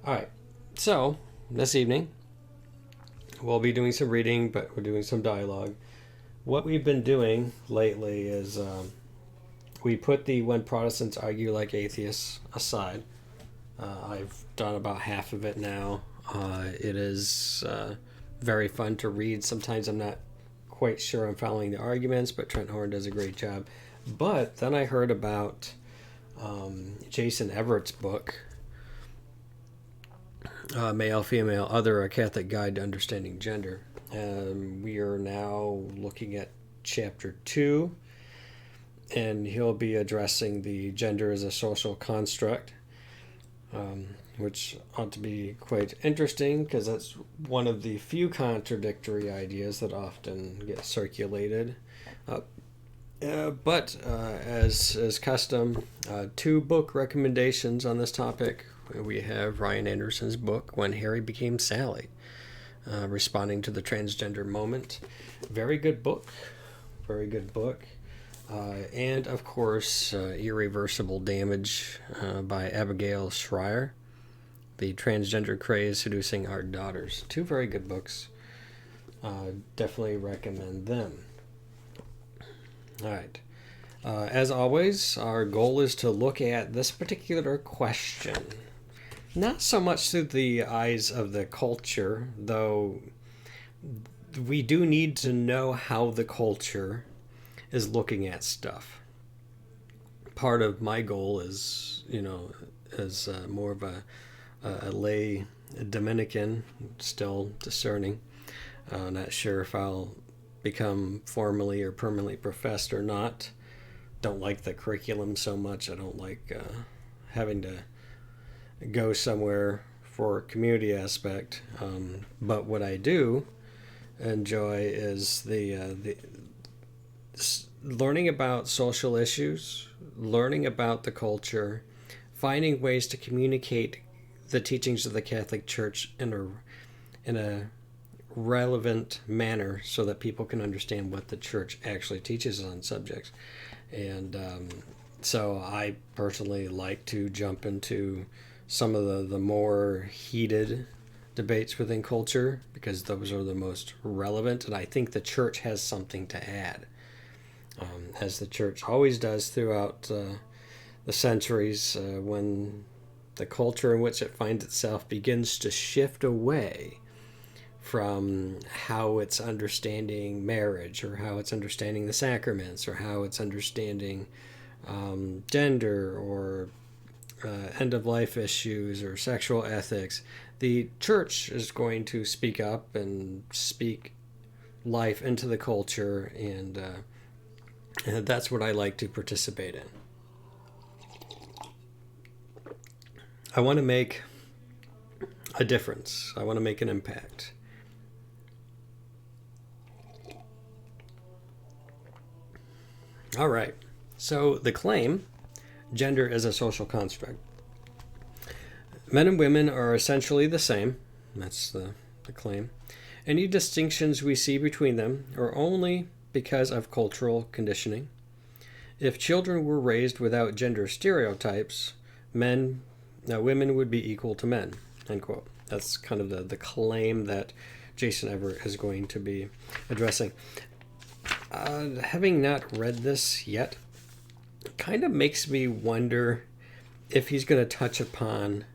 All right. So, this evening, we'll be doing some reading, but we're doing some dialogue. What we've been doing lately is we put the When Protestants Argue Like Atheists aside. I've done about half of it now. It is very fun to read. Sometimes I'm not quite sure I'm following the arguments, but Trent Horn does a great job. But then I heard about Jason Everett's book, Male, Female, Other, A Catholic Guide to Understanding Gender. We are now looking at chapter 2, and he'll be addressing the gender as a social construct, which ought to be quite interesting because that's one of the few contradictory ideas that often get circulated. But as custom, 2 book recommendations on this topic. We have Ryan Anderson's book, When Harry Became Sally, responding to the transgender moment. Very good book. Very good book. And, of course, Irreversible Damage by Abigail Schreier, The Transgender Craze Seducing Our Daughters. 2 very good books. Definitely recommend them. All right. As always, our goal is to look at this particular question, not so much through the eyes of the culture, though we do need to know how the culture is looking at stuff. Part of my goal is, as more of a lay Dominican, still discerning. Not sure if I'll become formally or permanently professed or not. Don't like the curriculum so much. I don't like having to go somewhere for a community aspect. But what I do enjoy is the learning about social issues, learning about the culture, finding ways to communicate the teachings of the Catholic Church in a relevant manner so that people can understand what the Church actually teaches on subjects. And so I personally like to jump into some of the more heated debates within culture because those are the most relevant, and I think the Church has something to add, as the Church always does throughout the centuries. When the culture in which it finds itself begins to shift away from how it's understanding marriage, or how it's understanding the sacraments, or how it's understanding gender, or end-of-life issues, or sexual ethics, the Church is going to speak up and speak life into the culture, and that's what I like to participate in. I want to make a difference. I want to make an impact. All right. So the claim, gender is a social construct. Men and women are essentially the same. That's the claim. Any distinctions we see between them are only because of cultural conditioning. If children were raised without gender stereotypes, women would be equal to men, end quote. That's kind of the claim that Jason Everett is going to be addressing. Having not read this yet, kind of makes me wonder if he's going to touch upon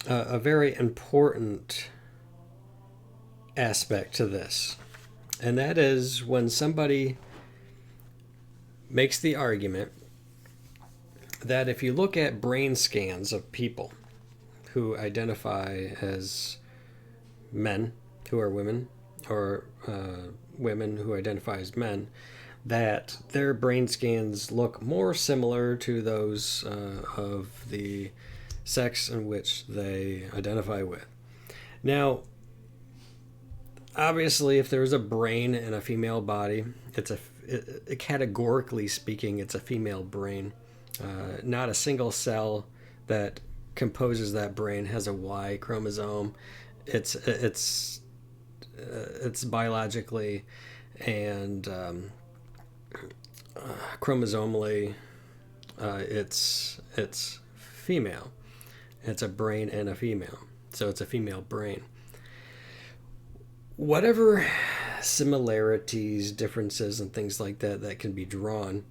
a very important aspect to this. And that is when somebody makes the argument that if you look at brain scans of people who identify as men who are women, or women who identify as men, that their brain scans look more similar to those of the sex in which they identify with. Now, obviously, if there's a brain in a female body, categorically speaking, it's a female brain. Not a single cell that composes that brain has a Y chromosome. It's biologically and chromosomally, it's female. It's a brain and a female. So it's a female brain. Whatever similarities, differences, and things like that that can be drawn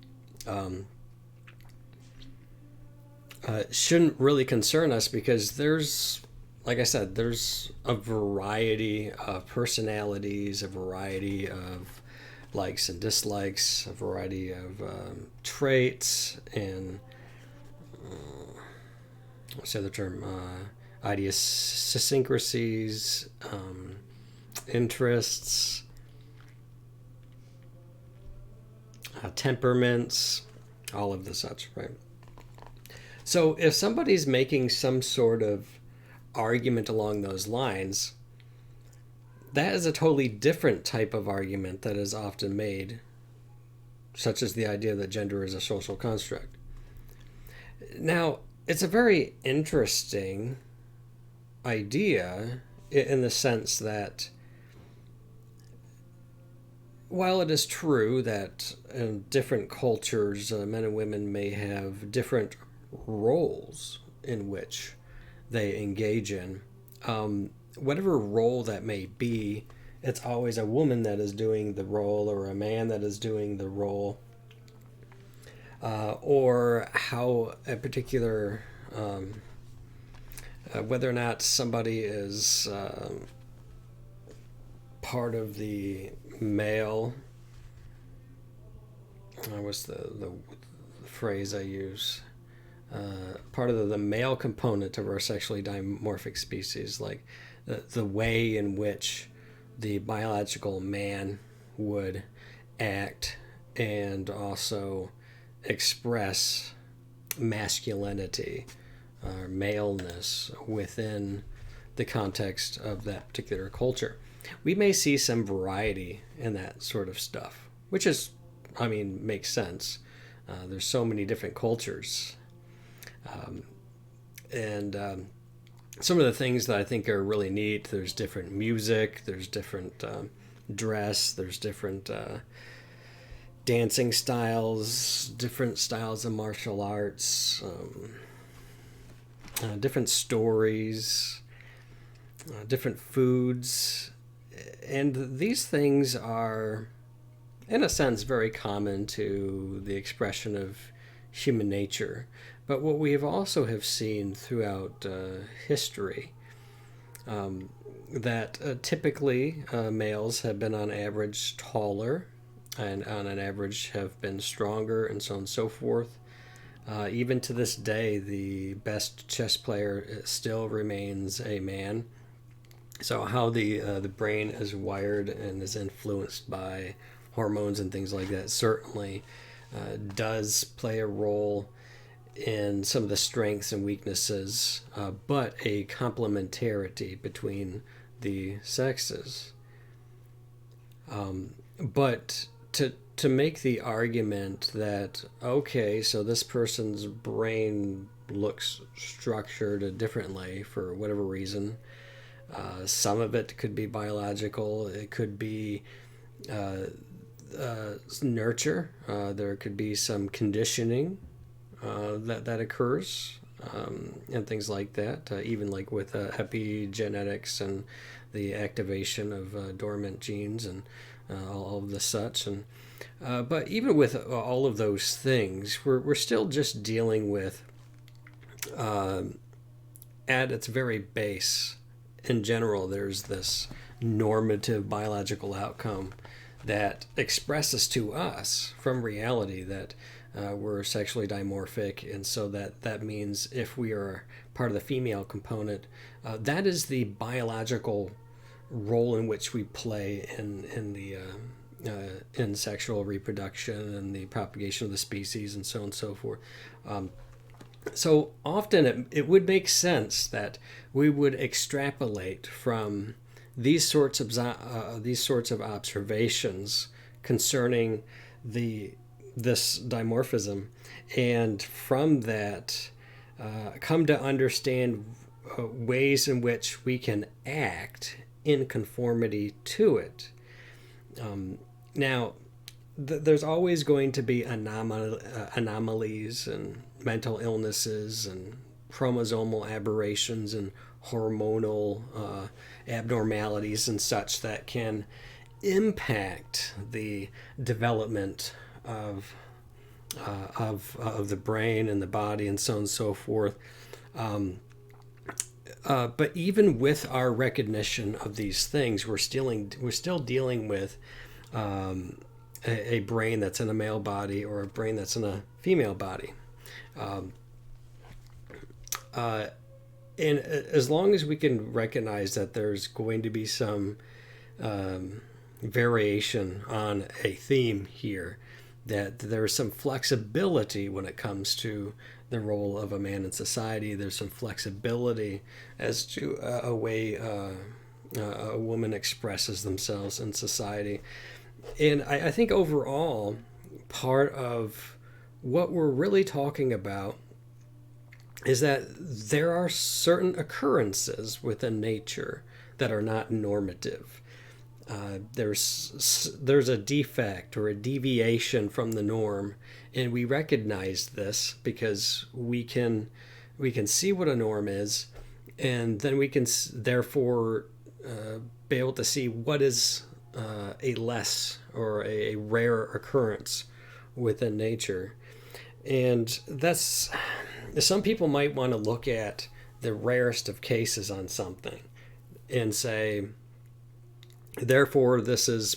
shouldn't really concern us, because there's, like I said, there's a variety of personalities, a variety of likes and dislikes, a variety of traits, and what's the other term? Idiosyncrasies, interests, temperaments, all of the such, right? So if somebody's making some sort of argument along those lines, that is a totally different type of argument that is often made, such as the idea that gender is a social construct. Now, it's a very interesting idea in the sense that while it is true that in different cultures, men and women may have different roles in which they engage in, whatever role that may be, it's always a woman that is doing the role or a man that is doing the role, or how a particular, whether or not somebody is part of the male, what's the phrase I use? Part of the male component of our sexually dimorphic species, like the way in which the biological man would act and also express masculinity or maleness within the context of that particular culture. We may see some variety in that sort of stuff, which is, I mean, makes sense. There's so many different cultures. And some of the things that I think are really neat, there's different music, there's different dress, there's different dancing styles, different styles of martial arts, different stories, different foods. And these things are, in a sense, very common to the expression of human nature. But what we have also have seen throughout history, that typically males have been on average taller and on an average have been stronger and so on and so forth. Even to this day, the best chess player still remains a man. So how the brain is wired and is influenced by hormones and things like that certainly does play a role in some of the strengths and weaknesses, but a complementarity between the sexes. But to make the argument that, okay, so this person's brain looks structured differently for whatever reason. Some of it could be biological. It could be nurture. There could be some conditioning that occurs, and things like that. Even like with epigenetics and the activation of dormant genes and all of the such. And but even with all of those things, we're still just dealing with, at its very base, in general, there's this normative biological outcome that expresses to us from reality that we're sexually dimorphic, and so that means if we are part of the female component, that is the biological role in which we play in sexual reproduction and the propagation of the species and so on and so forth. So often it would make sense that we would extrapolate from these sorts of observations concerning this dimorphism, and from that come to understand ways in which we can act in conformity to it. Now, there's always going to be anomalies and mental illnesses and chromosomal aberrations and hormonal abnormalities and such that can impact the development of the brain and the body and so on and so forth. But even with our recognition of these things, we're still dealing with a brain that's in a male body or a brain that's in a female body. And as long as we can recognize that there's going to be some variation on a theme here, that there's some flexibility when it comes to the role of a man in society. There's some flexibility as to a way a woman expresses themselves in society. And I think overall, part of what we're really talking about is that there are certain occurrences within nature that are not normative. There's a defect or a deviation from the norm, and we recognize this because we can see what a norm is, and then we can therefore be able to see what is a less or a rare occurrence within nature. And that's, some people might want to look at the rarest of cases on something and say, therefore, this is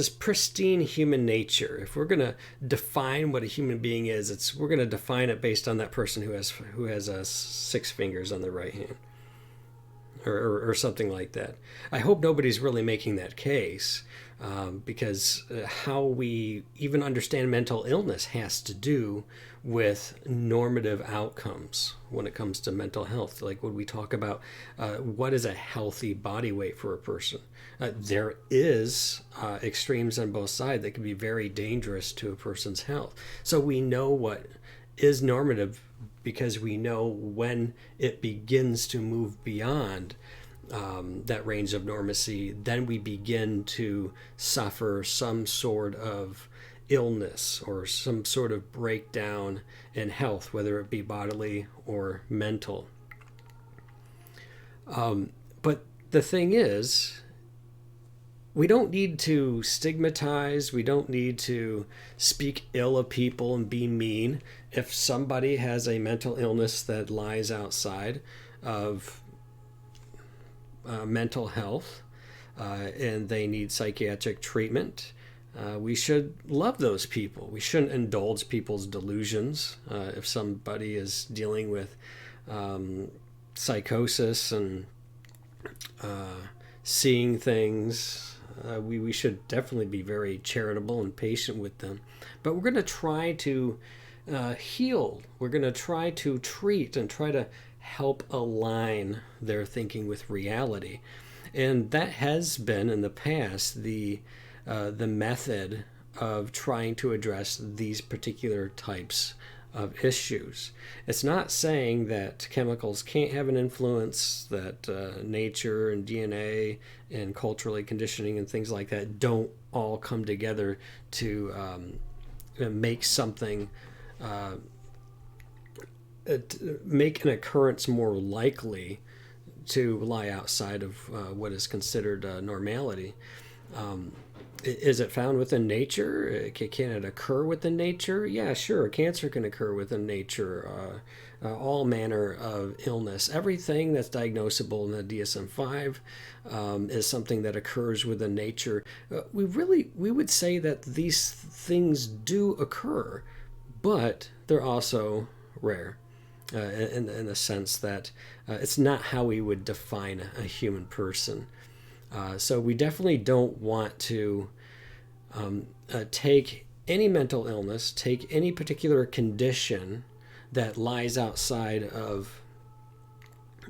pristine human nature. If we're going to define what a human being is, we're going to define it based on that person who has 6 fingers on their right hand, or something like that. I hope nobody's really making that case, because how we even understand mental illness has to do with normative outcomes when it comes to mental health. Like when we talk about what is a healthy body weight for a person, there is extremes on both sides that can be very dangerous to a person's health. So we know what is normative because we know when it begins to move beyond that range of normacy, then we begin to suffer some sort of illness or some sort of breakdown in health, whether it be bodily or mental. But the thing is, we don't need to stigmatize, we don't need to speak ill of people and be mean. If somebody has a mental illness that lies outside of mental health and they need psychiatric treatment, we should love those people. We shouldn't indulge people's delusions. If somebody is dealing with psychosis and seeing things, we should definitely be very charitable and patient with them. But we're going to try to heal. We're going to try to treat and try to help align their thinking with reality. And that has been in the past the method of trying to address these particular types of issues. It's not saying that chemicals can't have an influence, that nature and DNA and culturally conditioning and things like that don't all come together to make something, make an occurrence more likely to lie outside of what is considered normality. Is it found within nature? Can it occur within nature? Yeah, sure. Cancer can occur within nature. All manner of illness. Everything that's diagnosable in the DSM-5 is something that occurs within nature. We would say that these things do occur, but they're also rare in the sense that it's not how we would define a human person. So we definitely don't want to take any mental illness, take any particular condition that lies outside of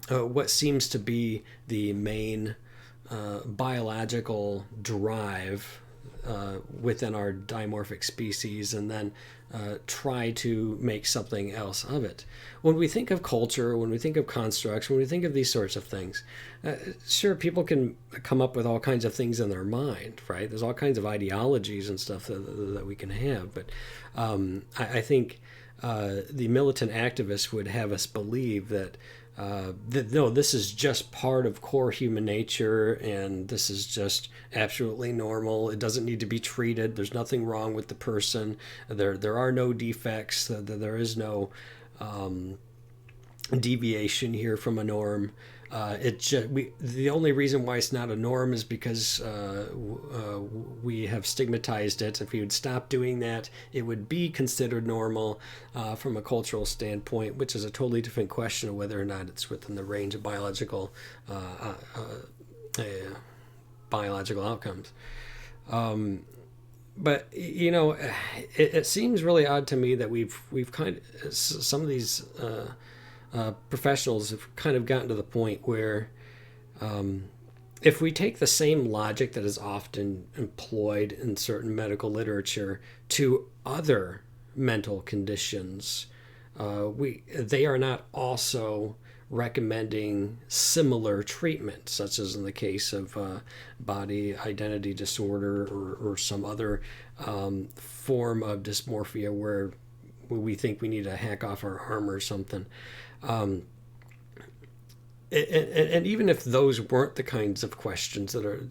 what seems to be the main biological drive within our dimorphic species, and then try to make something else of it. When we think of culture, when we think of constructs, when we think of these sorts of things, sure, people can come up with all kinds of things in their mind, right? There's all kinds of ideologies and stuff that we can have, but I think the militant activists would have us believe that no, this is just part of core human nature, and this is just absolutely normal. It doesn't need to be treated. There's nothing wrong with the person. There are no defects. There is no deviation here from a norm. The only reason why it's not a norm is because we have stigmatized it. If we would stop doing that, it would be considered normal from a cultural standpoint, which is a totally different question of whether or not it's within the range of biological outcomes. But it seems really odd to me that we've kind of some of these professionals have kind of gotten to the point where if we take the same logic that is often employed in certain medical literature to other mental conditions, they are not also recommending similar treatment, such as in the case of body identity disorder or some other form of dysmorphia where we think we need to hack off our arm or something. And even if those weren't the kinds of questions that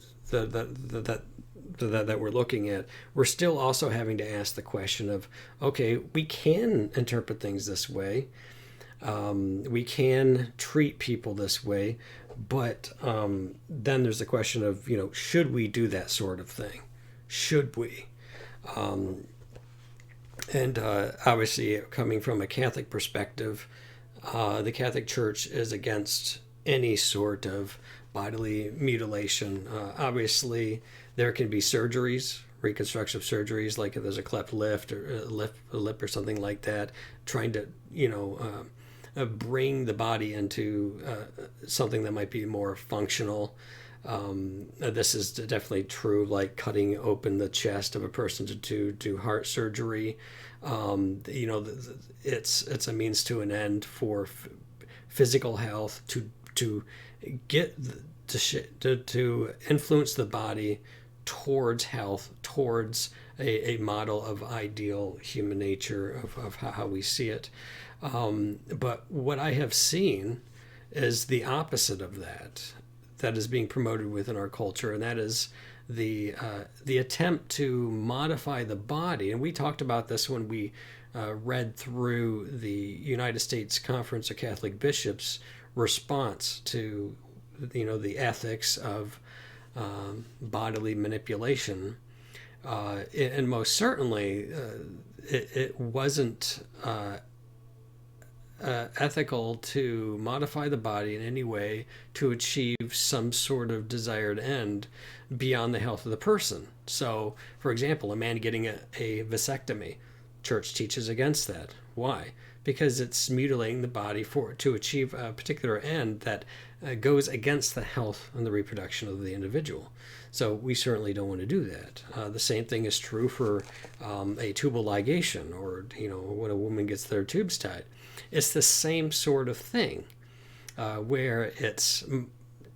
we're looking at, we're still also having to ask the question of, okay, we can interpret things this way, we can treat people this way, but then there's the question of, should we do that sort of thing? Should we? And obviously, coming from a Catholic perspective, the Catholic Church is against any sort of bodily mutilation. Obviously, there can be surgeries, reconstructive surgeries, like if there's a cleft lip or something like that, trying to, bring the body into something that might be more functional. This is definitely true, like cutting open the chest of a person to do heart surgery. It's a means to an end for physical health to get to influence the body towards health, towards a model of ideal human nature of how we see it. But what I have seen is the opposite of that is being promoted within our culture, and that is the attempt to modify the body. And we talked about this when we read through the United States Conference of Catholic Bishops' response to the ethics of bodily manipulation, and most certainly it wasn't ethical to modify the body in any way to achieve some sort of desired end beyond the health of the person. So, for example, a man getting a vasectomy, Church teaches against that. Why? Because it's mutilating the body to achieve a particular end that goes against the health and the reproduction of the individual. So we certainly don't want to do that. The same thing is true for a tubal ligation, or when a woman gets their tubes tied. It's the same sort of thing, where it's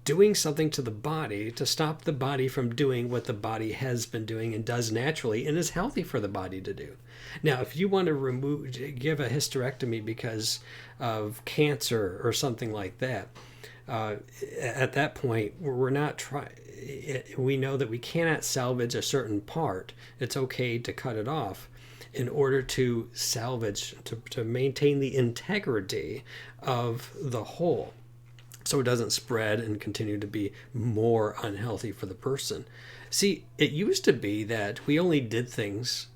doing something to the body to stop the body from doing what the body has been doing and does naturally and is healthy for the body to do. Now, if you want to give a hysterectomy because of cancer or something like that, at that point, we're not trying. We know that we cannot salvage a certain part. It's okay to cut it off in order to salvage, to maintain the integrity of the whole, so it doesn't spread and continue to be more unhealthy for the person. See, it used to be that we only did things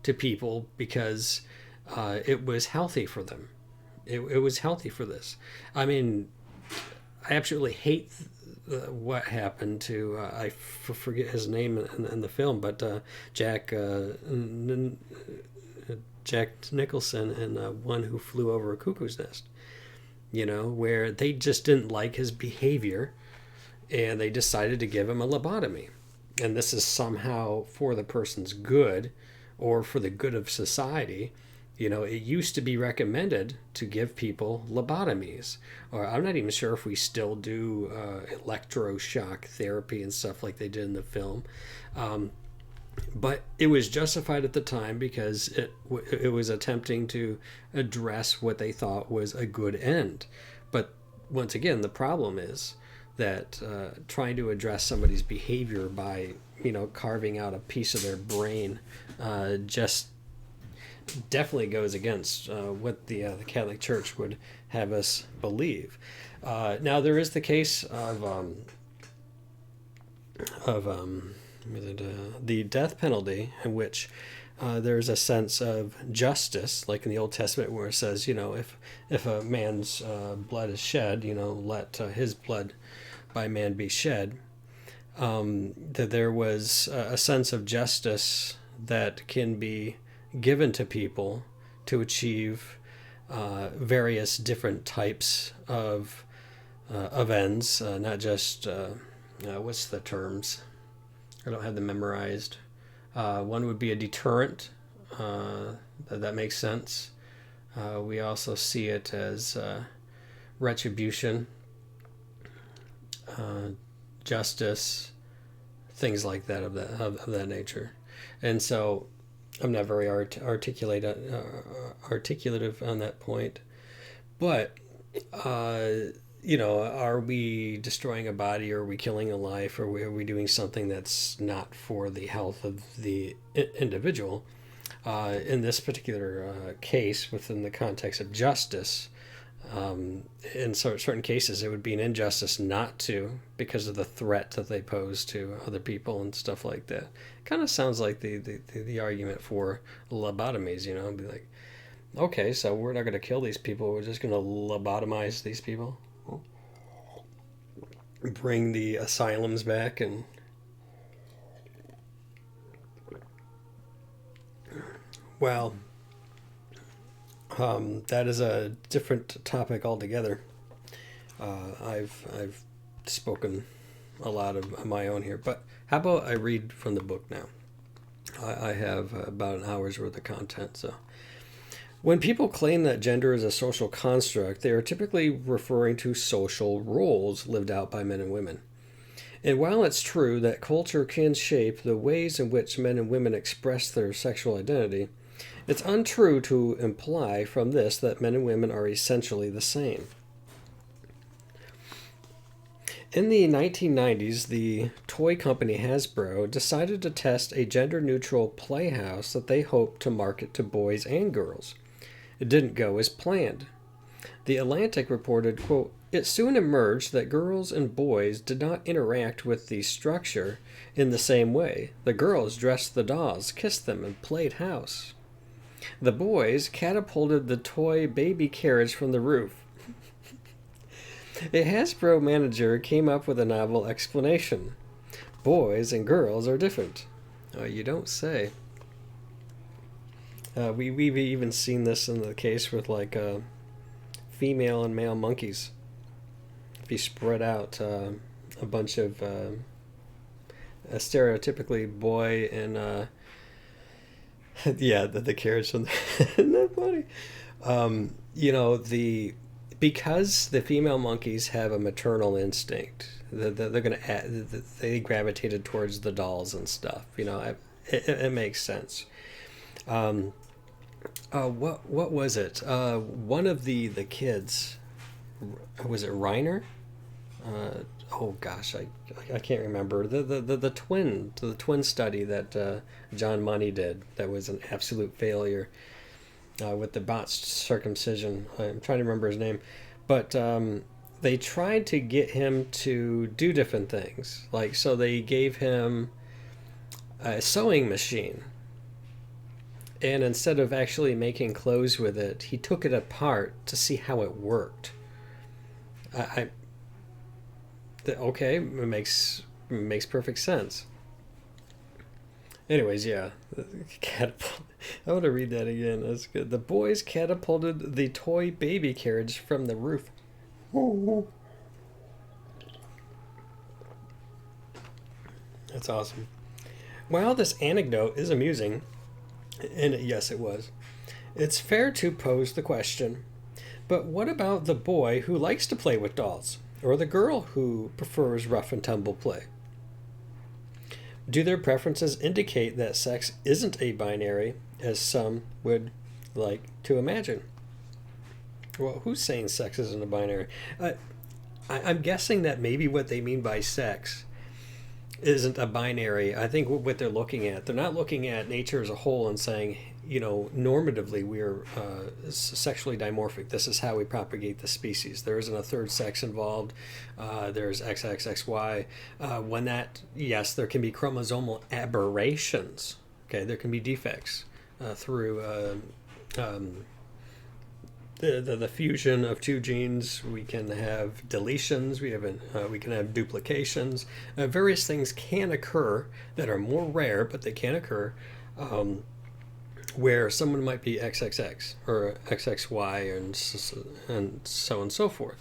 to people because it was healthy for them. It was healthy for this. I mean, I absolutely hate what happened to, I forget his name in the film, but Jack Nicholson in One Who Flew Over a Cuckoo's Nest. Where they just didn't like his behavior and they decided to give him a lobotomy. And this is somehow for the person's good or for the good of society. It used to be recommended to give people lobotomies. Or I'm not even sure if we still do electroshock therapy and stuff like they did in the film. But it was justified at the time because it was attempting to address what they thought was a good end. But once again, the problem is that trying to address somebody's behavior by carving out a piece of their brain just definitely goes against what the Catholic Church would have us believe. Now there is the case of the death penalty, in which there's a sense of justice, like in the Old Testament, where it says, if a man's blood is shed, let his blood by man be shed. That there was a sense of justice that can be given to people to achieve various different types of ends, not just what's the terms? I don't have them memorized. One would be a deterrent. That makes sense. We also see it as retribution, justice, things like that of that nature. And so I'm not very articulative on that point. But are we destroying a body, or are we killing a life, or are we doing something that's not for the health of the individual? In this particular case, within the context of justice, in certain cases, it would be an injustice not to, because of the threat that they pose to other people and stuff like that. Kind of sounds like the argument for lobotomies, be like, okay, so we're not going to kill these people, we're just going to lobotomize these people. Bring the asylums back and well, that is a different topic altogether. I've spoken a lot of my own here, but how about I read from the book now? I have about an hour's worth of content. So, when people claim that gender is a social construct, they are typically referring to social roles lived out by men and women. And while it's true that culture can shape the ways in which men and women express their sexual identity, it's untrue to imply from this that men and women are essentially the same. In the 1990s, the toy company Hasbro decided to test a gender-neutral playhouse that they hoped to market to boys and girls. It didn't go as planned. The Atlantic reported, quote, "It soon emerged that girls and boys did not interact with the structure in the same way. The girls dressed the dolls, kissed them, and played house. The boys catapulted the toy baby carriage from the roof." A Hasbro manager came up with a novel explanation. Boys and girls are different. You don't say. We've even seen this in the case with female and male monkeys. If you spread out a bunch of a stereotypically boy and the carriage from isn't that funny? Because the female monkeys have a maternal instinct, they're gonna they gravitated towards the dolls and stuff. It makes sense. What was it? One of the kids, was it Reiner? Oh gosh, I can't remember. The twin study that John Money did, that was an absolute failure with the botched circumcision. I'm trying to remember his name, but they tried to get him to do different things. So they gave him a sewing machine. And instead of actually making clothes with it, he took it apart to see how it worked. Okay, it makes perfect sense. Anyways, yeah, I want to read that again. That's good. The boys catapulted the toy baby carriage from the roof. That's awesome. While this anecdote is amusing, and yes, it was, it's fair to pose the question, but what about the boy who likes to play with dolls, or the girl who prefers rough and tumble play? Do their preferences indicate that sex isn't a binary, as some would like to imagine? Well, who's saying sex isn't a binary? I'm guessing that maybe what they mean by sex isn't a binary. I think what they're looking at, they're not looking at nature as a whole and saying, normatively we're sexually dimorphic. This is how we propagate the species. There isn't a third sex involved. There's XXXY. Yes, there can be chromosomal aberrations. Okay, there can be defects through the fusion of two genes. We can have deletions. We can have duplications. Various things can occur that are more rare, but they can occur. Where someone might be XXX or XXY and so on and so forth.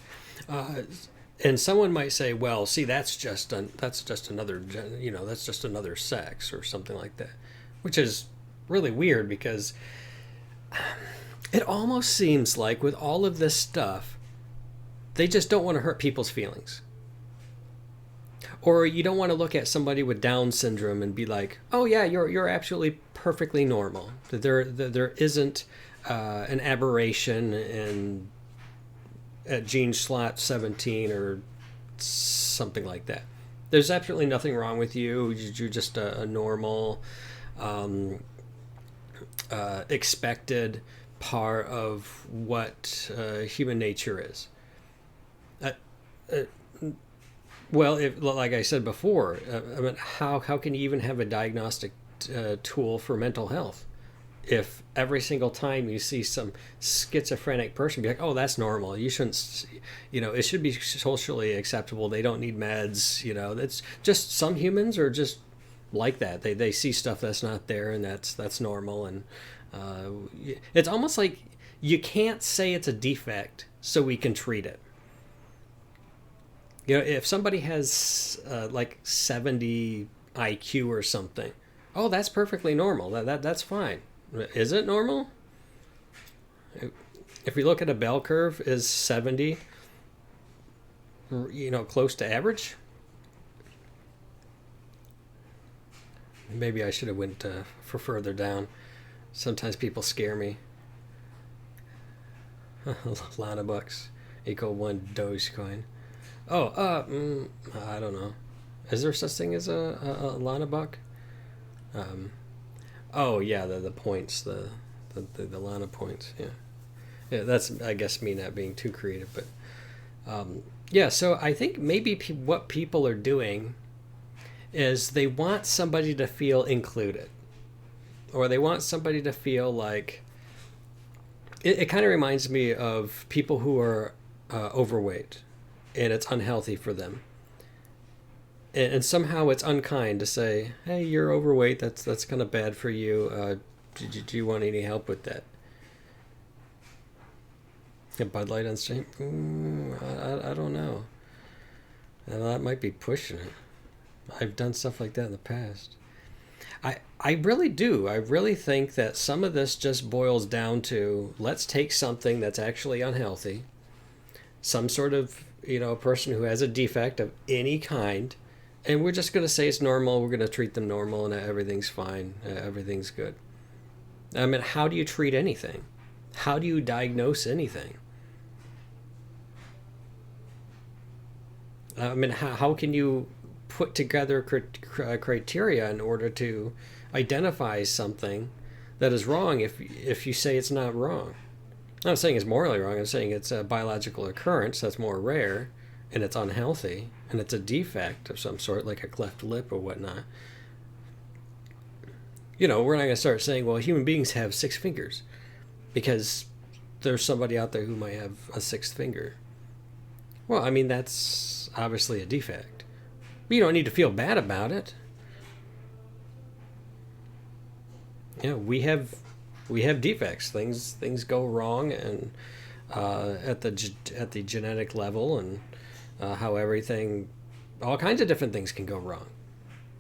And someone might say, well, see, that's just another, that's just another sex or something like that, which is really weird because it almost seems like with all of this stuff, they just don't want to hurt people's feelings. Or you don't want to look at somebody with Down syndrome and be like, oh yeah, you're absolutely perfectly normal. That there isn't an aberration in at gene slot 17 or something like that. There's absolutely nothing wrong with you. You're just a normal, expected part of what human nature is. Well, like I said before, how can you even have a diagnostic tool for mental health if every single time you see some schizophrenic person be like, oh, that's normal, you shouldn't, it should be socially acceptable, they don't need meds, that's just, some humans are just like that. They see stuff that's not there, and that's normal. And it's almost like you can't say it's a defect so we can treat it. If somebody has like 70 IQ or something, oh, that's perfectly normal. That's fine. Is it normal? If we look at a bell curve, is 70, close to average? Maybe I should have went for further down. Sometimes people scare me. Lana bucks equal 1 Dogecoin. Oh, I don't know. Is there such thing as a Lana buck? Oh yeah, the points, the Lana points. Yeah. That's, I guess, me not being too creative, but yeah. So I think maybe what people are doing is they want somebody to feel included, or they want somebody to feel like. It kind of reminds me of people who are overweight, and it's unhealthy for them. And somehow it's unkind to say, hey, you're overweight, that's kind of bad for you. Do you want any help with that? A Bud Light on stream? I don't know. That might be pushing it. I've done stuff like that in the past. I really do. I really think that some of this just boils down to, let's take something that's actually unhealthy, some sort of, person who has a defect of any kind, and we're just going to say it's normal, we're going to treat them normal, and everything's fine, everything's good. I mean, how do you treat anything? How do you diagnose anything? I mean, how can you put together criteria in order to identify something that is wrong if you say it's not wrong? I'm not saying it's morally wrong. I'm saying it's a biological occurrence that's more rare, and it's unhealthy, and it's a defect of some sort, like a cleft lip or whatnot. We're not going to start saying, well, human beings have 6 fingers because there's somebody out there who might have a 6th finger. Well, I mean, that's obviously a defect. But you don't need to feel bad about it. We have defects. Things go wrong, and at the genetic level, and how all kinds of different things can go wrong.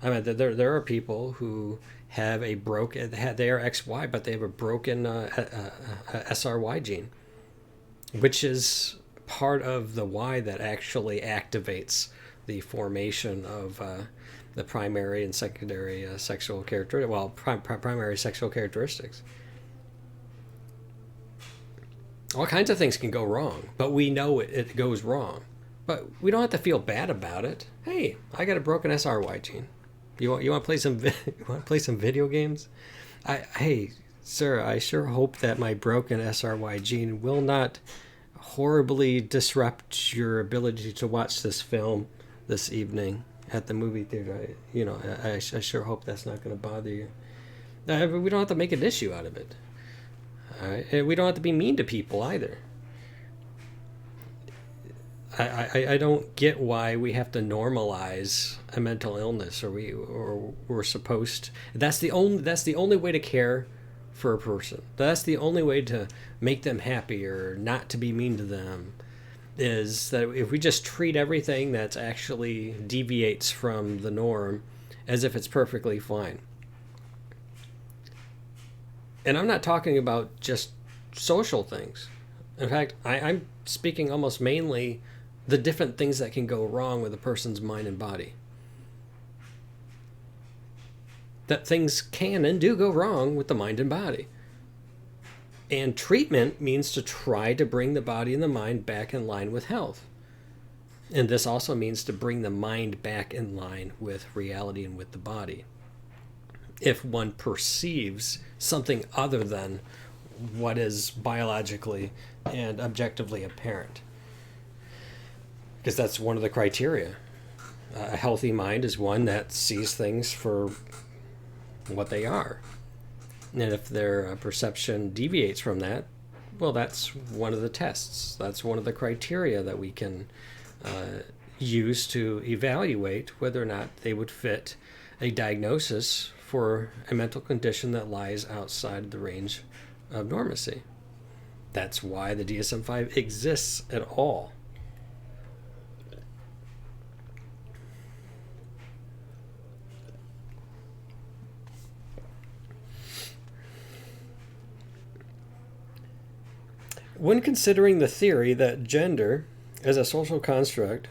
I mean, there are people who have they are XY, but they have a broken SRY gene, which is part of the Y that actually activates the formation of the primary and secondary sexual character, well, primary sexual characteristics. All kinds of things can go wrong, but we know it goes wrong. But we don't have to feel bad about it. Hey, I got a broken SRY gene. You want to play some you want to play some video games? Hey, sir, I sure hope that my broken SRY gene will not horribly disrupt your ability to watch this film this evening at the movie theater. I sure hope that's not going to bother you. We don't have to make an issue out of it. All right? And we don't have to be mean to people either. I don't get why we have to normalize a mental illness, or we're supposed. That's the only way to care for a person. That's the only way to make them happy or not to be mean to them. Is that if we just treat everything that's actually deviates from the norm as if it's perfectly fine. And I'm not talking about just social things. In fact, I'm speaking almost mainly the different things that can go wrong with a person's mind and body. That things can and do go wrong with the mind and body. And treatment means to try to bring the body and the mind back in line with health. And this also means to bring the mind back in line with reality and with the body. If one perceives something other than what is biologically and objectively apparent. Because that's one of the criteria. A healthy mind is one that sees things for what they are. And if their perception deviates from that, well, that's one of the tests. That's one of the criteria that we can use to evaluate whether or not they would fit a diagnosis for a mental condition that lies outside the range of normacy. That's why the DSM-5 exists at all. When considering the theory that gender is a social construct,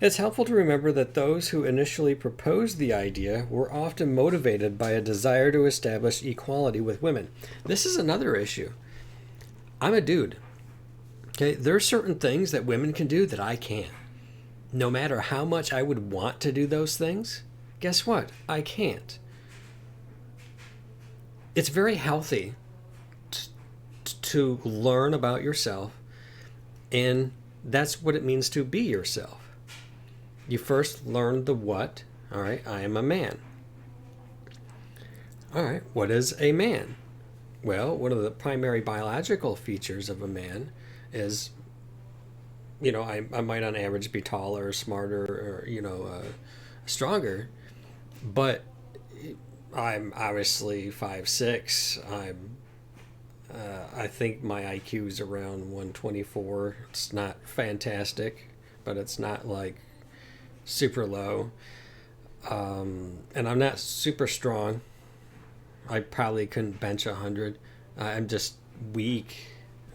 it's helpful to remember that those who initially proposed the idea were often motivated by a desire to establish equality with women. This is another issue. I'm a dude. Okay, there are certain things that women can do that I can't. No matter how much I would want to do those things, guess what? I can't. It's very healthy to learn about yourself, and that's what it means to be yourself. You first learn the what. All right, I am a man. All right, what is a man? Well, one of the primary biological features of a man is, I might on average be taller or smarter or, stronger, but I'm obviously 5'6". I think my IQ is around 124. It's not fantastic, but it's not like super low. And I'm not super strong. I probably couldn't bench 100. I'm just weak.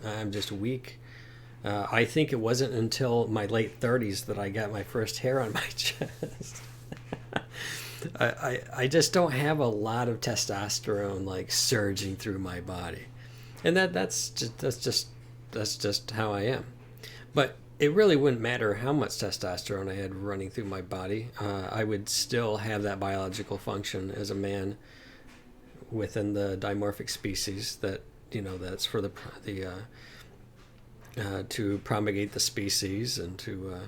I think it wasn't until my late 30s that I got my first hair on my chest. I just don't have a lot of testosterone like surging through my body. And that's just how I am. But it really wouldn't matter how much testosterone I had running through my body. I would still have that biological function as a man within the dimorphic species that, that's for the to promulgate the species, and to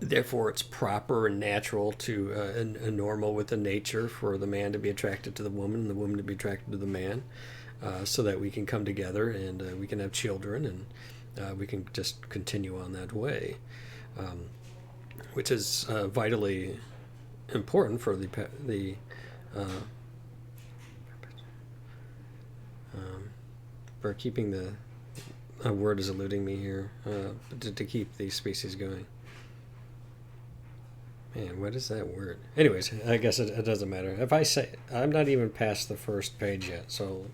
therefore it's proper and natural to and normal within nature for the man to be attracted to the woman and the woman to be attracted to the man. So that we can come together and we can have children, and we can just continue on that way, which is vitally important for for keeping the word is eluding me here, to keep the species going. Man, what is that word? Anyways, I guess it doesn't matter. If I say, I'm not even past the first page yet, so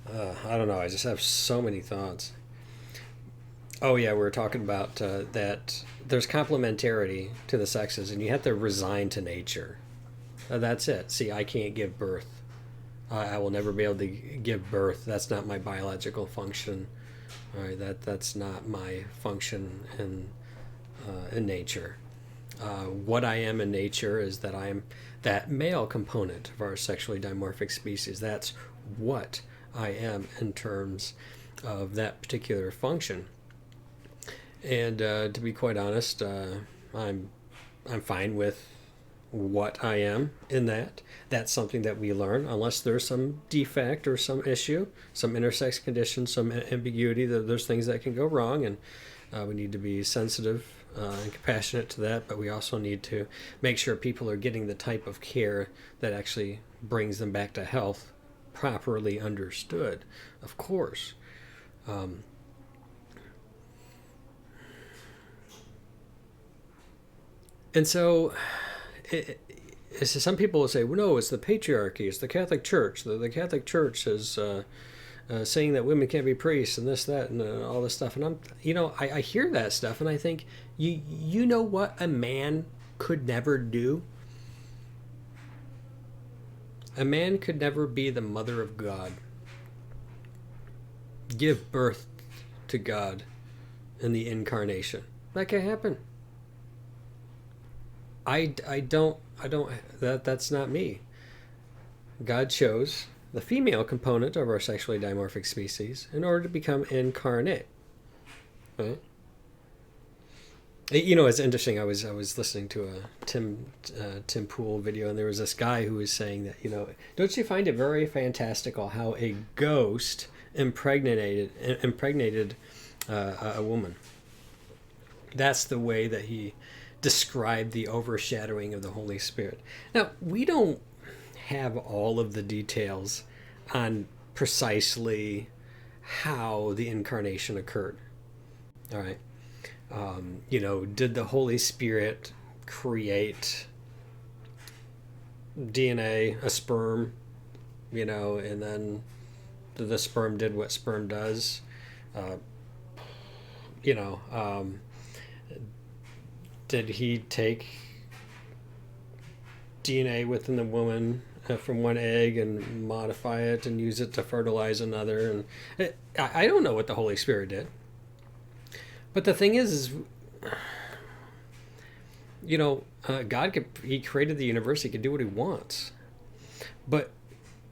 I don't know. I just have so many thoughts. Oh yeah, we were talking about that. There's complementarity to the sexes, and you have to resign to nature. That's it. See, I can't give birth. I will never be able to give birth. That's not my biological function. All right, that's not my function in nature. What I am in nature is that I am that male component of our sexually dimorphic species. That's what I am in terms of that particular function. And to be quite honest, I'm fine with what I am in that. That's something that we learn, unless there's some defect or some issue, some intersex condition, some ambiguity. There's things that can go wrong, and we need to be sensitive and compassionate to that. But we also need to make sure people are getting the type of care that actually brings them back to health, properly understood, of course. And so some people will say, well, no, it's the patriarchy, it's the Catholic Church. The Catholic Church is saying that women can't be priests and this, that, and all this stuff. And I hear that stuff and I think, you know what a man could never do? A man could never be the mother of God, give birth to God in the incarnation. That can happen. I don't that's not me. God chose the female component of our sexually dimorphic species in order to become incarnate. Right? It's interesting. I was listening to a Tim Pool video, and there was this guy who was saying that, don't you find it very fantastical how a ghost impregnated a woman? That's the way that he described the overshadowing of the Holy Spirit. Now, we don't have all of the details on precisely how the incarnation occurred. All right. Did the Holy Spirit create DNA, a sperm, and then the sperm did what sperm does? Did he take DNA within the woman from one egg and modify it and use it to fertilize another? And I don't know what the Holy Spirit did. But the thing is God he created the universe. He can do what he wants. But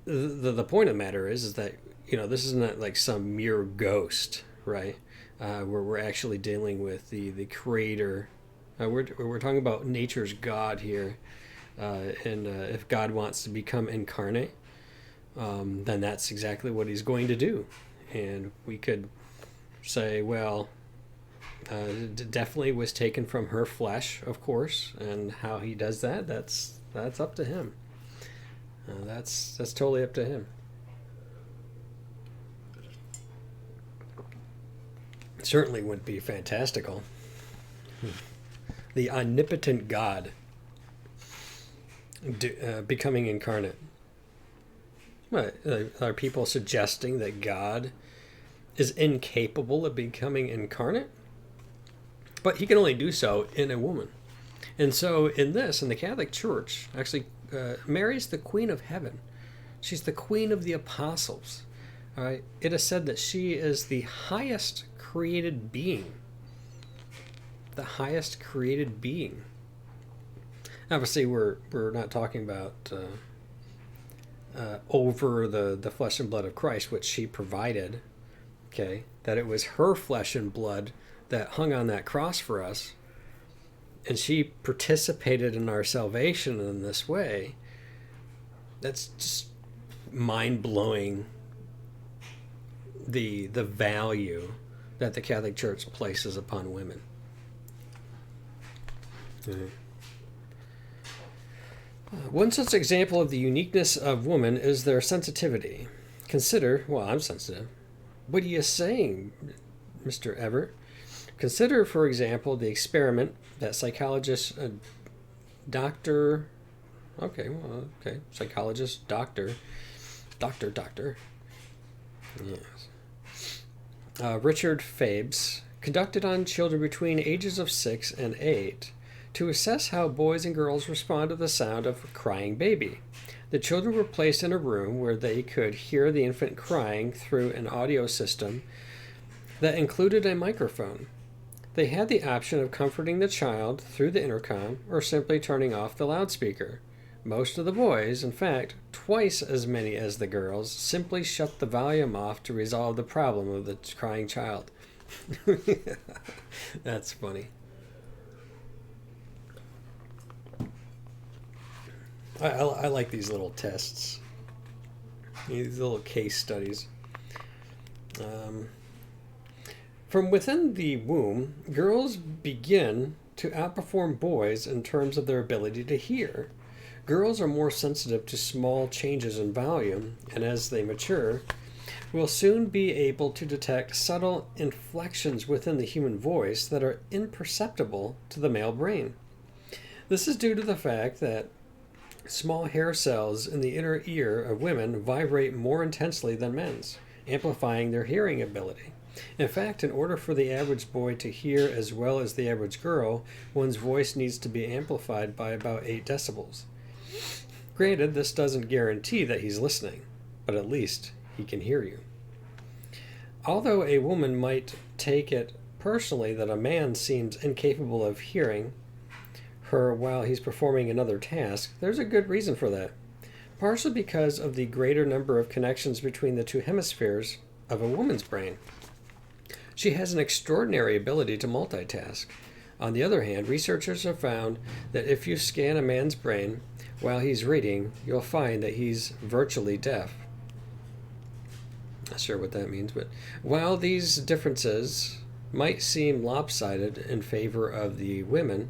the point of the matter is that, this is not like some mere ghost, right? Where we're actually dealing with the creator. We're talking about nature's God here. And if God wants to become incarnate, then that's exactly what he's going to do. And we could say, well, definitely was taken from her flesh, of course, and how he does that's up to him. That's totally up to him. It certainly wouldn't be fantastical. The omnipotent God becoming incarnate. What, are people suggesting that God is incapable of becoming incarnate? But he can only do so in a woman. And so in the Catholic Church, actually, Mary's the Queen of Heaven. She's the Queen of the Apostles. All right? It is said that she is the highest created being. The highest created being. Obviously, we're not talking about over the flesh and blood of Christ, which she provided. Okay? That it was her flesh and blood that hung on that cross for us, and she participated in our salvation in this way. That's just mind-blowing, the value that the Catholic Church places upon women. Mm-hmm. One such example of the uniqueness of woman is their sensitivity. Consider, well, I'm sensitive. What are you saying, Mr. Everett? Consider, for example, the experiment that psychologist psychologist, doctor, yes. Richard Fabes conducted on children between ages of 6 and 8 to assess how boys and girls respond to the sound of a crying baby. The children were placed in a room where they could hear the infant crying through an audio system that included a microphone. They had the option of comforting the child through the intercom or simply turning off the loudspeaker. Most of the boys, in fact, twice as many as the girls, simply shut the volume off to resolve the problem of the crying child. That's funny. I like these little tests, these little case studies. From within the womb, girls begin to outperform boys in terms of their ability to hear. Girls are more sensitive to small changes in volume, and as they mature, will soon be able to detect subtle inflections within the human voice that are imperceptible to the male brain. This is due to the fact that small hair cells in the inner ear of women vibrate more intensely than men's, amplifying their hearing ability. In fact, in order for the average boy to hear as well as the average girl, one's voice needs to be amplified by about 8 decibels. Granted, this doesn't guarantee that he's listening, but at least he can hear you. Although a woman might take it personally that a man seems incapable of hearing her while he's performing another task, there's a good reason for that, partially because of the greater number of connections between the 2 hemispheres of a woman's brain. She has an extraordinary ability to multitask. On the other hand, researchers have found that if you scan a man's brain while he's reading, you'll find that he's virtually deaf. Not sure what that means, but while these differences might seem lopsided in favor of the women,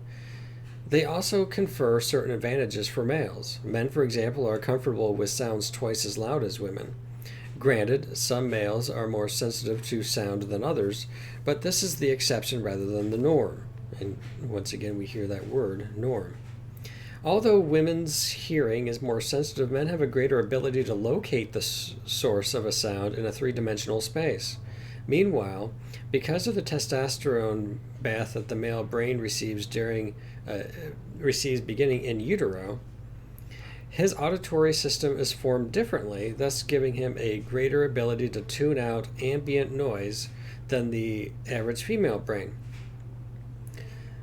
they also confer certain advantages for males. Men, for example, are comfortable with sounds twice as loud as women. Granted, some males are more sensitive to sound than others, but this is the exception rather than the norm. And once again, we hear that word, norm. Although women's hearing is more sensitive, men have a greater ability to locate the source of a sound in a 3-dimensional space. Meanwhile, because of the testosterone bath that the male brain receives beginning in utero, his auditory system is formed differently, thus giving him a greater ability to tune out ambient noise than the average female brain.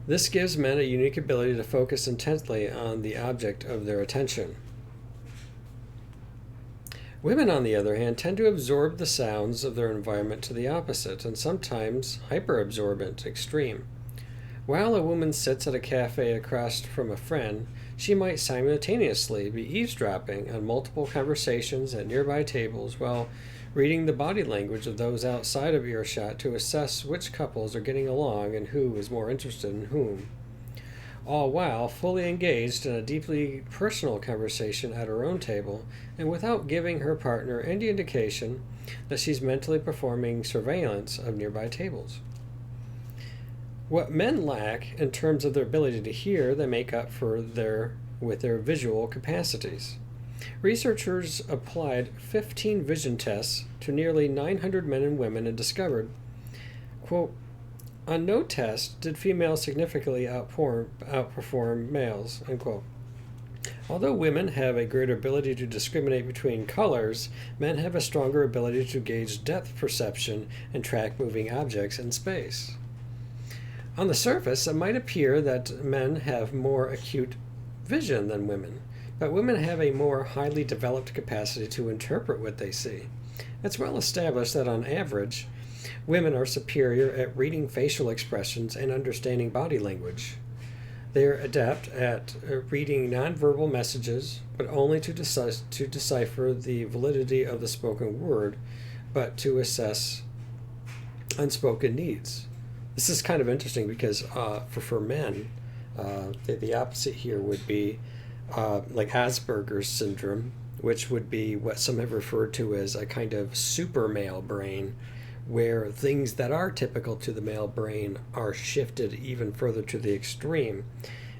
This gives men a unique ability to focus intently on the object of their attention. Women, on the other hand, tend to absorb the sounds of their environment to the opposite, and sometimes hyperabsorbent extreme. While a woman sits at a cafe across from a friend, she might simultaneously be eavesdropping on multiple conversations at nearby tables while reading the body language of those outside of earshot to assess which couples are getting along and who is more interested in whom, all while fully engaged in a deeply personal conversation at her own table and without giving her partner any indication that she's mentally performing surveillance of nearby tables. What men lack in terms of their ability to hear, they make up for with their visual capacities. Researchers applied 15 vision tests to nearly 900 men and women and discovered, quote, on no test did females significantly outperform males, unquote. Although women have a greater ability to discriminate between colors, men have a stronger ability to gauge depth perception and track moving objects in space. On the surface, it might appear that men have more acute vision than women, but women have a more highly developed capacity to interpret what they see. It's well established that on average, women are superior at reading facial expressions and understanding body language. They are adept at reading nonverbal messages, but only to decipher the validity of the spoken word, but to assess unspoken needs. This is kind of interesting because for men, the opposite here would be like Asperger's syndrome, which would be what some have referred to as a kind of super male brain, where things that are typical to the male brain are shifted even further to the extreme.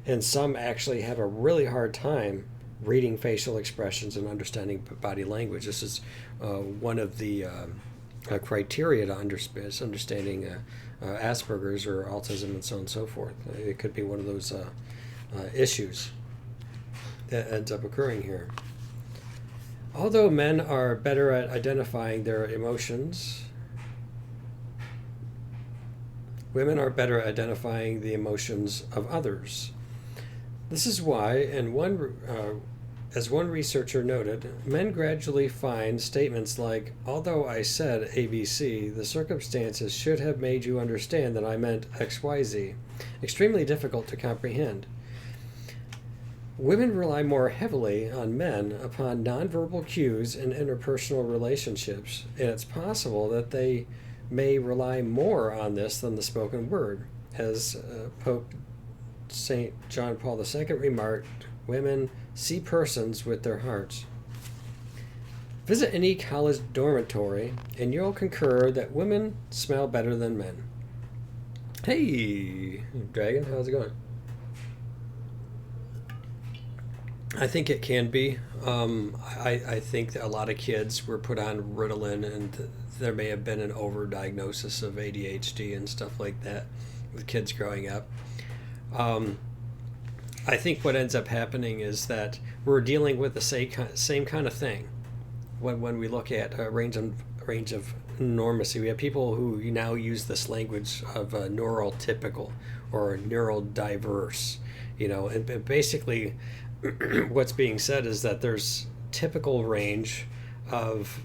And some actually have a really hard time reading facial expressions and understanding body language. This is one of the criteria to understanding Asperger's or autism and so on and so forth. It could be one of those issues that ends up occurring here. Although men are better at identifying their emotions, women are better at identifying the emotions of others. This is why, as one researcher noted, men gradually find statements like, "Although I said ABC, the circumstances should have made you understand that I meant XYZ," extremely difficult to comprehend. Women rely more heavily on men upon nonverbal cues in interpersonal relationships, and it's possible that they may rely more on this than the spoken word. As Pope St. John Paul II remarked, women see persons with their hearts. Visit any college dormitory, and you'll concur that women smell better than men. Hey, Dragon, how's it going? I think it can be. I think that a lot of kids were put on Ritalin, and there may have been an overdiagnosis of ADHD and stuff like that with kids growing up. I think what ends up happening is that we're dealing with the same kind of thing when we look at a range of normacy. We have people who now use this language of neurotypical or neurodiverse, and basically what's being said is that there's typical range of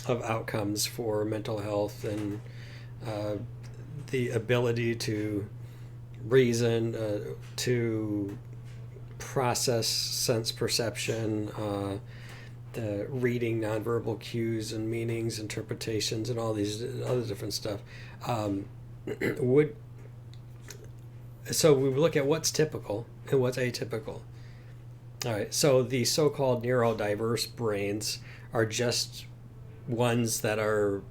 outcomes for mental health and the ability to reason, to process sense perception, the reading nonverbal cues and meanings, interpretations, and all these other different stuff. So we look at what's typical and what's atypical. All right, so the so-called neurodiverse brains are just ones that are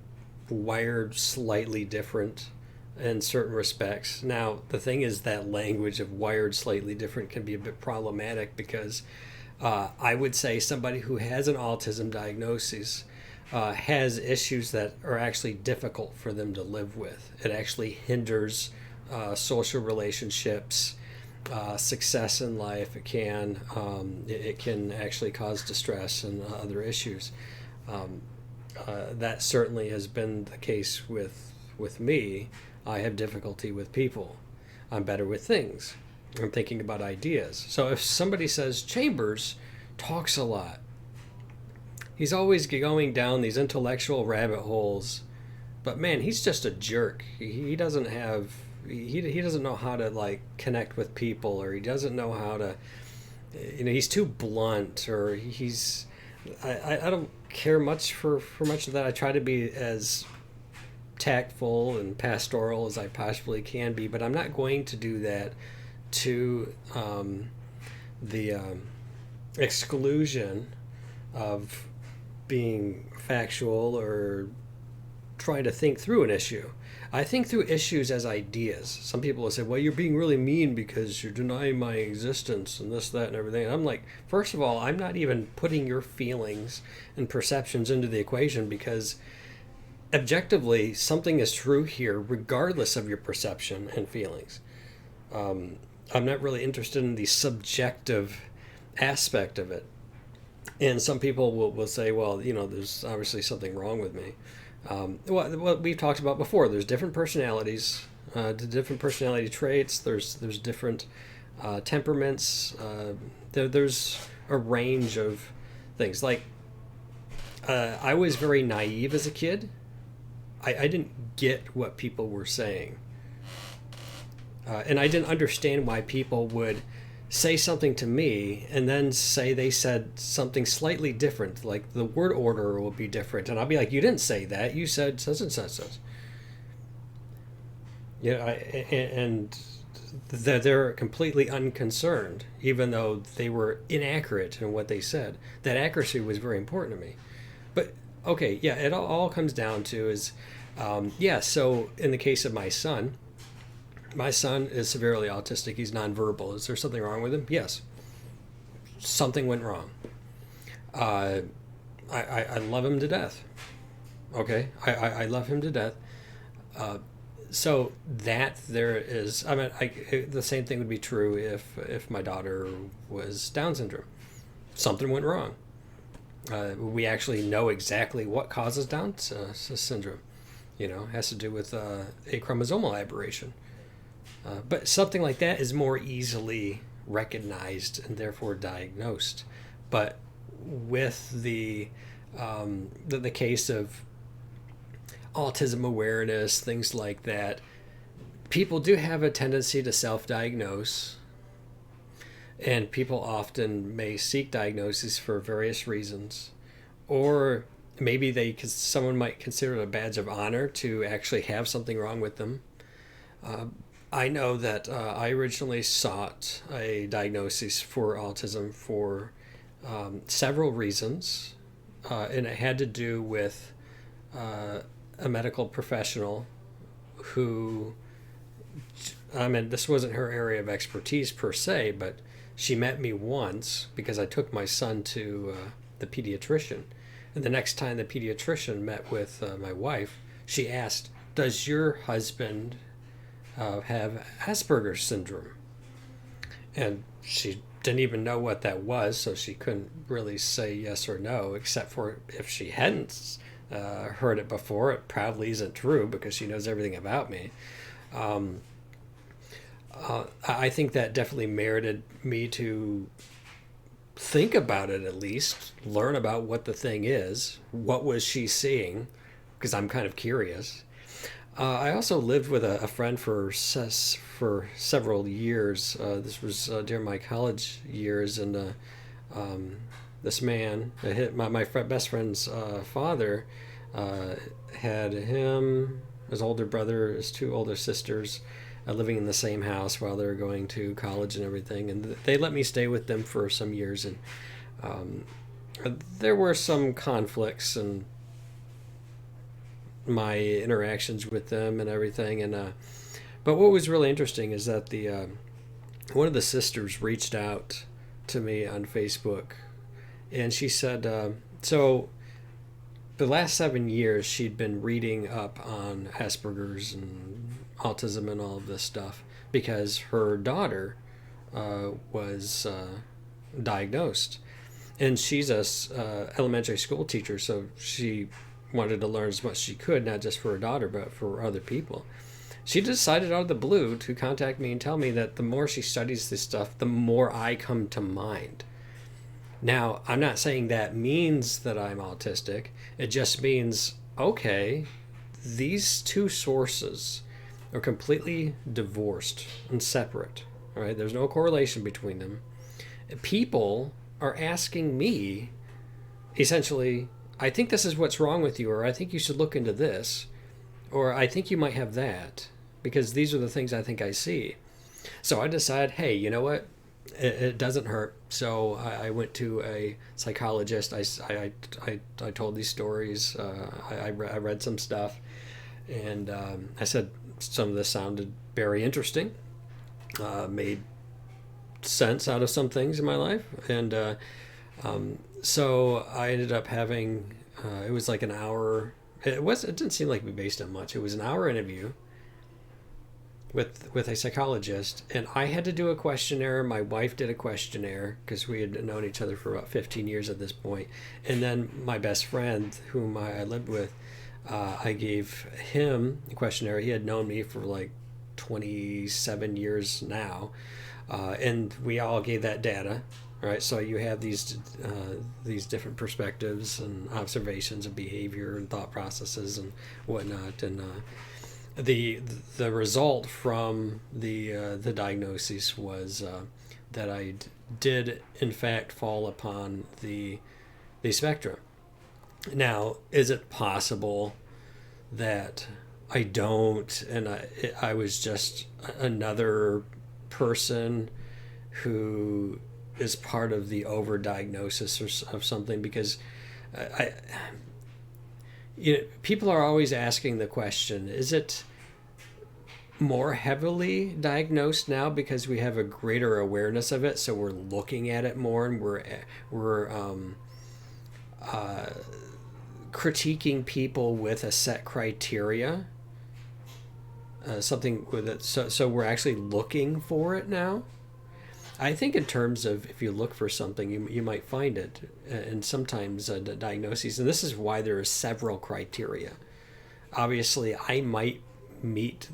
wired slightly different in certain respects. Now, the thing is that language of wired slightly different can be a bit problematic because I would say somebody who has an autism diagnosis has issues that are actually difficult for them to live with. It actually hinders social relationships, success in life. It can actually cause distress and other issues. That certainly has been the case with me. I have difficulty with people. I'm better with things. I'm thinking about ideas. So if somebody says Chambers talks a lot, he's always going down these intellectual rabbit holes, but man, he's just a jerk. He doesn't have he doesn't know how to connect with people, or he doesn't know how to, he's too blunt, or I don't care much for much of that. I try to be as tactful and pastoral as I possibly can be, but I'm not going to do that to the exclusion of being factual or trying to think through an issue. I think through issues as ideas. Some people will say, well, you're being really mean because you're denying my existence and this, that, and everything. And I'm like, first of all, I'm not even putting your feelings and perceptions into the equation, because objectively, something is true here regardless of your perception and feelings. I'm not really interested in the subjective aspect of it. And some people will say, well, there's obviously something wrong with me. What we've talked about before, there's different personalities, different personality traits, there's different temperaments, there's a range of things. I was very naive as a kid. I didn't get what people were saying. And I didn't understand why people would say something to me and then say they said something slightly different, like the word order will be different, and I'll be like, you didn't say that, you said such and such. And they're completely unconcerned, even though they were inaccurate in what they said. That accuracy was very important to me. But okay, yeah, it all comes down to is so in the case of my son is severely autistic. He's nonverbal. Is there something wrong with him? Yes. Something went wrong. I love him to death. Okay? I love him to death. So that there is, I mean, the same thing would be true if my daughter was Down syndrome. Something went wrong. We actually know exactly what causes Down syndrome. It has to do with a chromosomal aberration. But something like that is more easily recognized and therefore diagnosed. But with the case of autism awareness, things like that, people do have a tendency to self-diagnose, and people often may seek diagnosis for various reasons, or maybe someone might consider it a badge of honor to actually have something wrong with them. I know that I originally sought a diagnosis for autism for several reasons, and it had to do with a medical professional who, I mean, this wasn't her area of expertise per se, but she met me once because I took my son to the pediatrician. And the next time the pediatrician met with my wife, she asked, "Does your husband have Asperger's syndrome?" And she didn't even know what that was, so she couldn't really say yes or no, except for if she hadn't heard it before, it probably isn't true because she knows everything about me. I think that definitely merited me to think about it, at least learn about what the thing is. What was she seeing? Because I'm kind of curious. I also lived with a friend for several years. This was during my college years, and this man, my best friend's father, had him, his older brother, his two older sisters, living in the same house while they were going to college and everything. And they let me stay with them for some years, and there were some conflicts and my interactions with them and everything. And but what was really interesting is that the one of the sisters reached out to me on Facebook, and she said, so the last 7 years she'd been reading up on Asperger's and autism and all of this stuff because her daughter was diagnosed, and she's a elementary school teacher, so she wanted to learn as much as she could, not just for her daughter but for other people. She decided out of the blue to contact me and tell me that the more she studies this stuff, the more I come to mind. Now, I'm not saying that means that I'm autistic. It just means, okay, these two sources are completely divorced and separate. All right, there's no correlation between them. People are asking me, essentially, "I think this is what's wrong with you," or "I think you should look into this," or "I think you might have that," because these are the things I think I see. So I decided, hey, you know what? It doesn't hurt. So I went to a psychologist. I told these stories. I read some stuff, and I said some of this sounded very interesting. Made sense out of some things in my life, and so I ended up having. It was like an hour. It didn't seem like it'd be based on much. It was an hour interview with a psychologist, and I had to do a questionnaire. My wife did a questionnaire because we had known each other for about 15 years at this point. And then my best friend, whom I lived with, I gave him a questionnaire. He had known me for like 27 years now, and we all gave that data. Right, so you have these different perspectives and observations of behavior and thought processes and whatnot, and the result from the diagnosis was that I did in fact fall upon the spectrum. Now, is it possible that I don't, and I was just another person who is part of the overdiagnosis of something? Because people are always asking the question, is it more heavily diagnosed now because we have a greater awareness of it, so we're looking at it more, and we're critiquing people with a set criteria? something with it. So we're actually looking for it now. I think in terms of if you look for something, you might find it, and sometimes the diagnoses. And this is why there are several criteria. Obviously, I might meet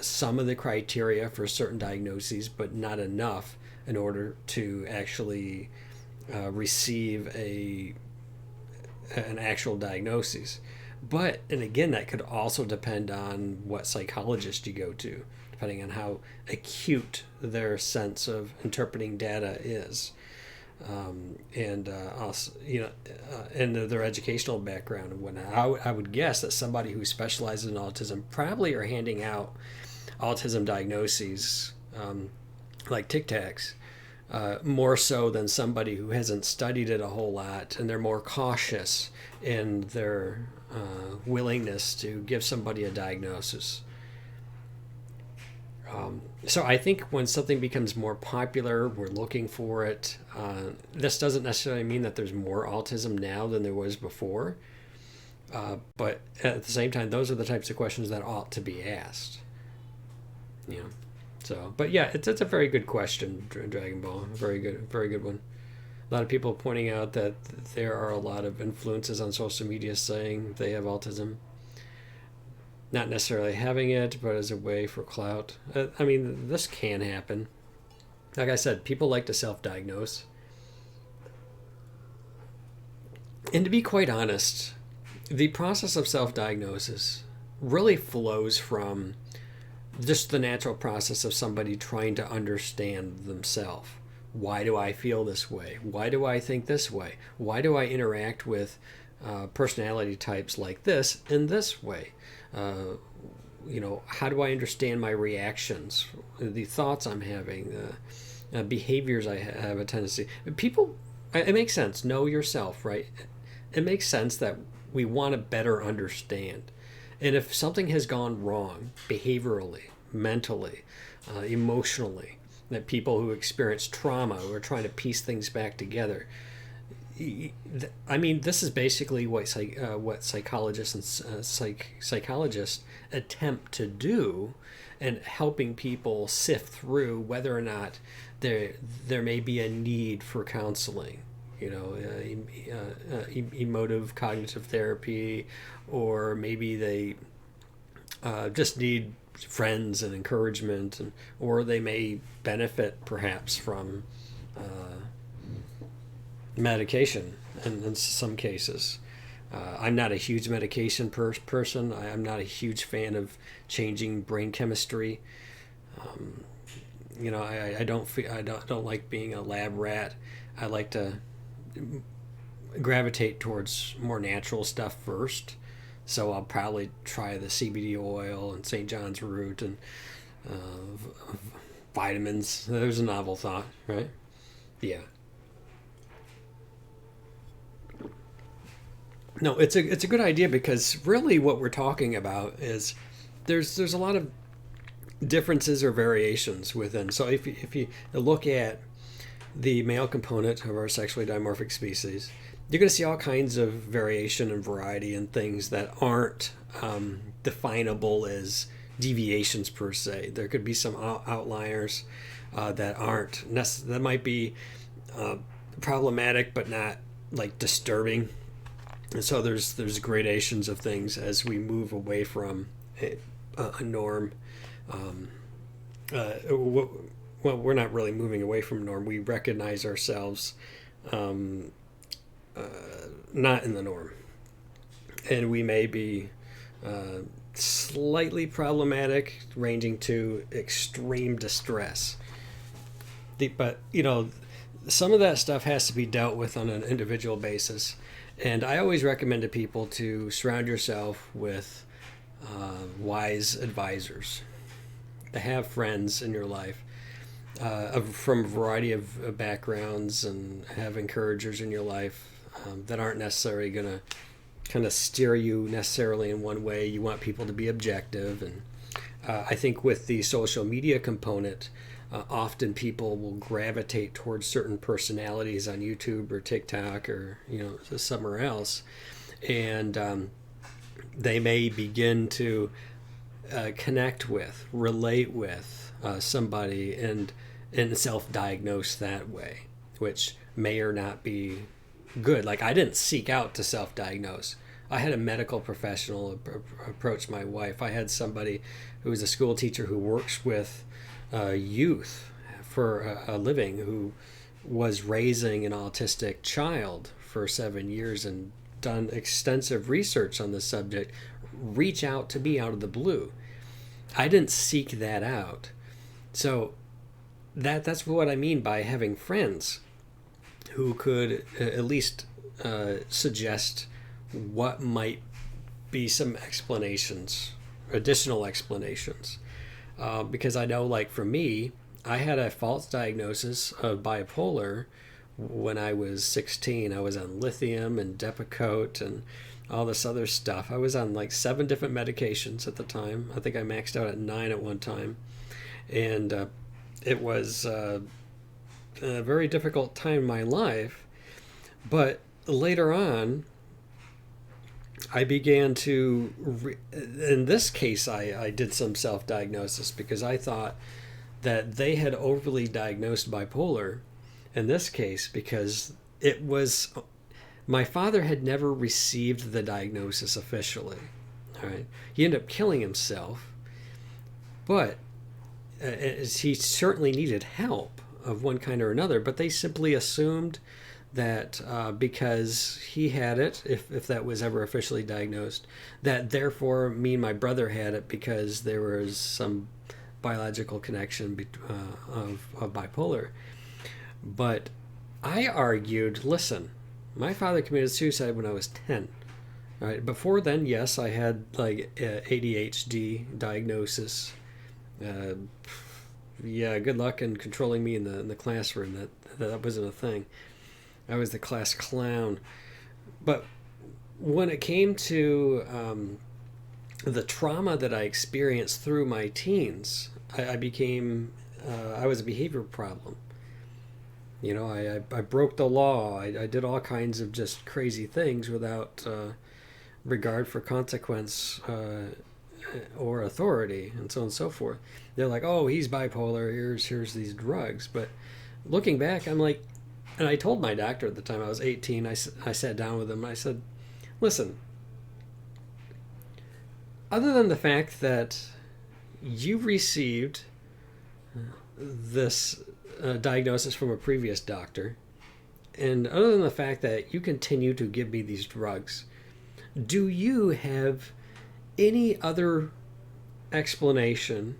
some of the criteria for certain diagnoses, but not enough in order to actually receive an actual diagnosis. But, and again, that could also depend on what psychologist you go to, depending on how acute their sense of interpreting data is. And also, and their educational background and whatnot. I would guess that somebody who specializes in autism probably are handing out autism diagnoses like Tic Tacs, more so than somebody who hasn't studied it a whole lot, and they're more cautious in their willingness to give somebody a diagnosis. So I think when something becomes more popular, we're looking for it. This doesn't necessarily mean that there's more autism now than there was before. But at the same time, those are the types of questions that ought to be asked. So, but yeah, it's a very good question, Dragon Ball. Very good one. A lot of people pointing out that there are a lot of influences on social media saying they have autism. Not necessarily having it, but as a way for clout. I mean, this can happen. Like I said, people like to self-diagnose. And to be quite honest, the process of self-diagnosis really flows from just the natural process of somebody trying to understand themselves. Why do I feel this way? Why do I think this way? Why do I interact with personality types like this in this way? How do I understand my reactions, the thoughts I'm having, behaviors I have a tendency. People, it makes sense. Know yourself, right? It makes sense that we want to better understand. And if something has gone wrong behaviorally, mentally, emotionally, that people who experience trauma who are trying to piece things back together, I mean, this is basically what psychologists and psychologists attempt to do, and helping people sift through whether or not there may be a need for counseling, emotive cognitive therapy, or maybe they just need friends and encouragement, or they may benefit perhaps from medication in some cases. I'm not a huge medication person. I'm not a huge fan of changing brain chemistry. I don't like being a lab rat. I like to gravitate towards more natural stuff first. So I'll probably try the CBD oil and St. John's root and vitamins. There's a novel thought, right? Yeah. No, it's a good idea, because really what we're talking about is there's a lot of differences or variations within. So if you look at the male component of our sexually dimorphic species, you're going to see all kinds of variation and variety in things that aren't definable as deviations per se. There could be some outliers that aren't that might be problematic, but not like disturbing. And so there's gradations of things as we move away from a norm. Well, we're not really moving away from norm. We recognize ourselves not in the norm, and we may be slightly problematic, ranging to extreme distress. But some of that stuff has to be dealt with on an individual basis. And I always recommend to people to surround yourself with wise advisors, to have friends in your life from a variety of backgrounds, and have encouragers in your life that aren't necessarily going to kind of steer you necessarily in one way. You want people to be objective. And I think with the social media component, often people will gravitate towards certain personalities on YouTube or TikTok or somewhere else, and they may begin to connect with, relate with somebody and self-diagnose that way, which may or not be good. Like, I didn't seek out to self-diagnose. I had a medical professional approach my wife. I had somebody who was a school teacher who works with youth for a living, who was raising an autistic child for 7 years and done extensive research on this subject, reach out to me out of the blue. I didn't seek that out. So that's what I mean by having friends who could at least suggest what might be some explanations, additional explanations. Because I know, like, for me, I had a false diagnosis of bipolar when I was 16. I was on lithium and Depakote and all this other stuff. I was on like 7 different medications at the time. I think I maxed out at 9 at one time. And it was a very difficult time in my life. But later on, I began to, in this case, I did some self-diagnosis because I thought that they had overly diagnosed bipolar in this case, because it was, my father had never received the diagnosis officially. All right. He ended up killing himself, but he certainly needed help of one kind or another, but they simply assumed that because he had it, if that was ever officially diagnosed, that therefore me and my brother had it because there was some biological connection of bipolar. But I argued, listen, my father committed suicide when I was 10. All right. Before then, yes, I had like ADHD diagnosis. Yeah, good luck in controlling me in the classroom. That wasn't a thing. I was the class clown. But when it came to the trauma that I experienced through my teens, I became, I was a behavior problem. You know, I broke the law. I did all kinds of just crazy things without regard for consequence or authority, and so on and so forth. They're like, oh, he's bipolar. Here's these drugs. But looking back, I'm like, and I told my doctor at the time, I was 18, I sat down with him, and I said, listen, other than the fact that you received this diagnosis from a previous doctor, and other than the fact that you continue to give me these drugs, do you have any other explanation,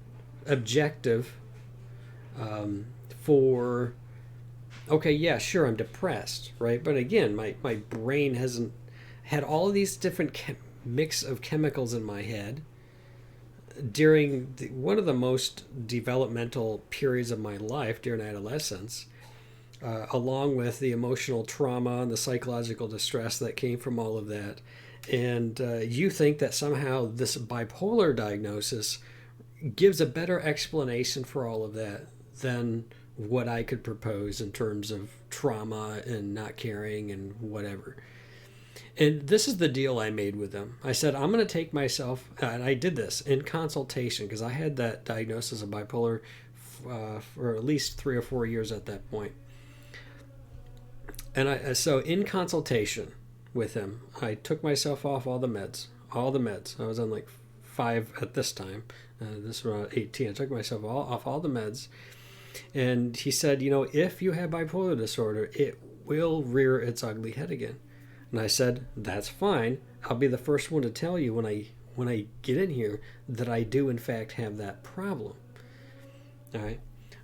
objective, for, okay, yeah, sure, I'm depressed, right? But again, my brain hasn't had all of these different mix of chemicals in my head during one of the most developmental periods of my life, during adolescence, along with the emotional trauma and the psychological distress that came from all of that. And you think that somehow this bipolar diagnosis gives a better explanation for all of that than what I could propose in terms of trauma and not caring and whatever. And this is the deal I made with them. I said, I'm going to take myself, and I did this in consultation because I had that diagnosis of bipolar for at least 3 or 4 years at that point. And so in consultation with him, I took myself off all the meds. I was on like 5 at this time. This was around 18. I took myself off all the meds. And he said, you know, if you have bipolar disorder, it will rear its ugly head again. And I said, that's fine. I'll be the first one to tell you when I get in here that I do in fact have that problem. All right.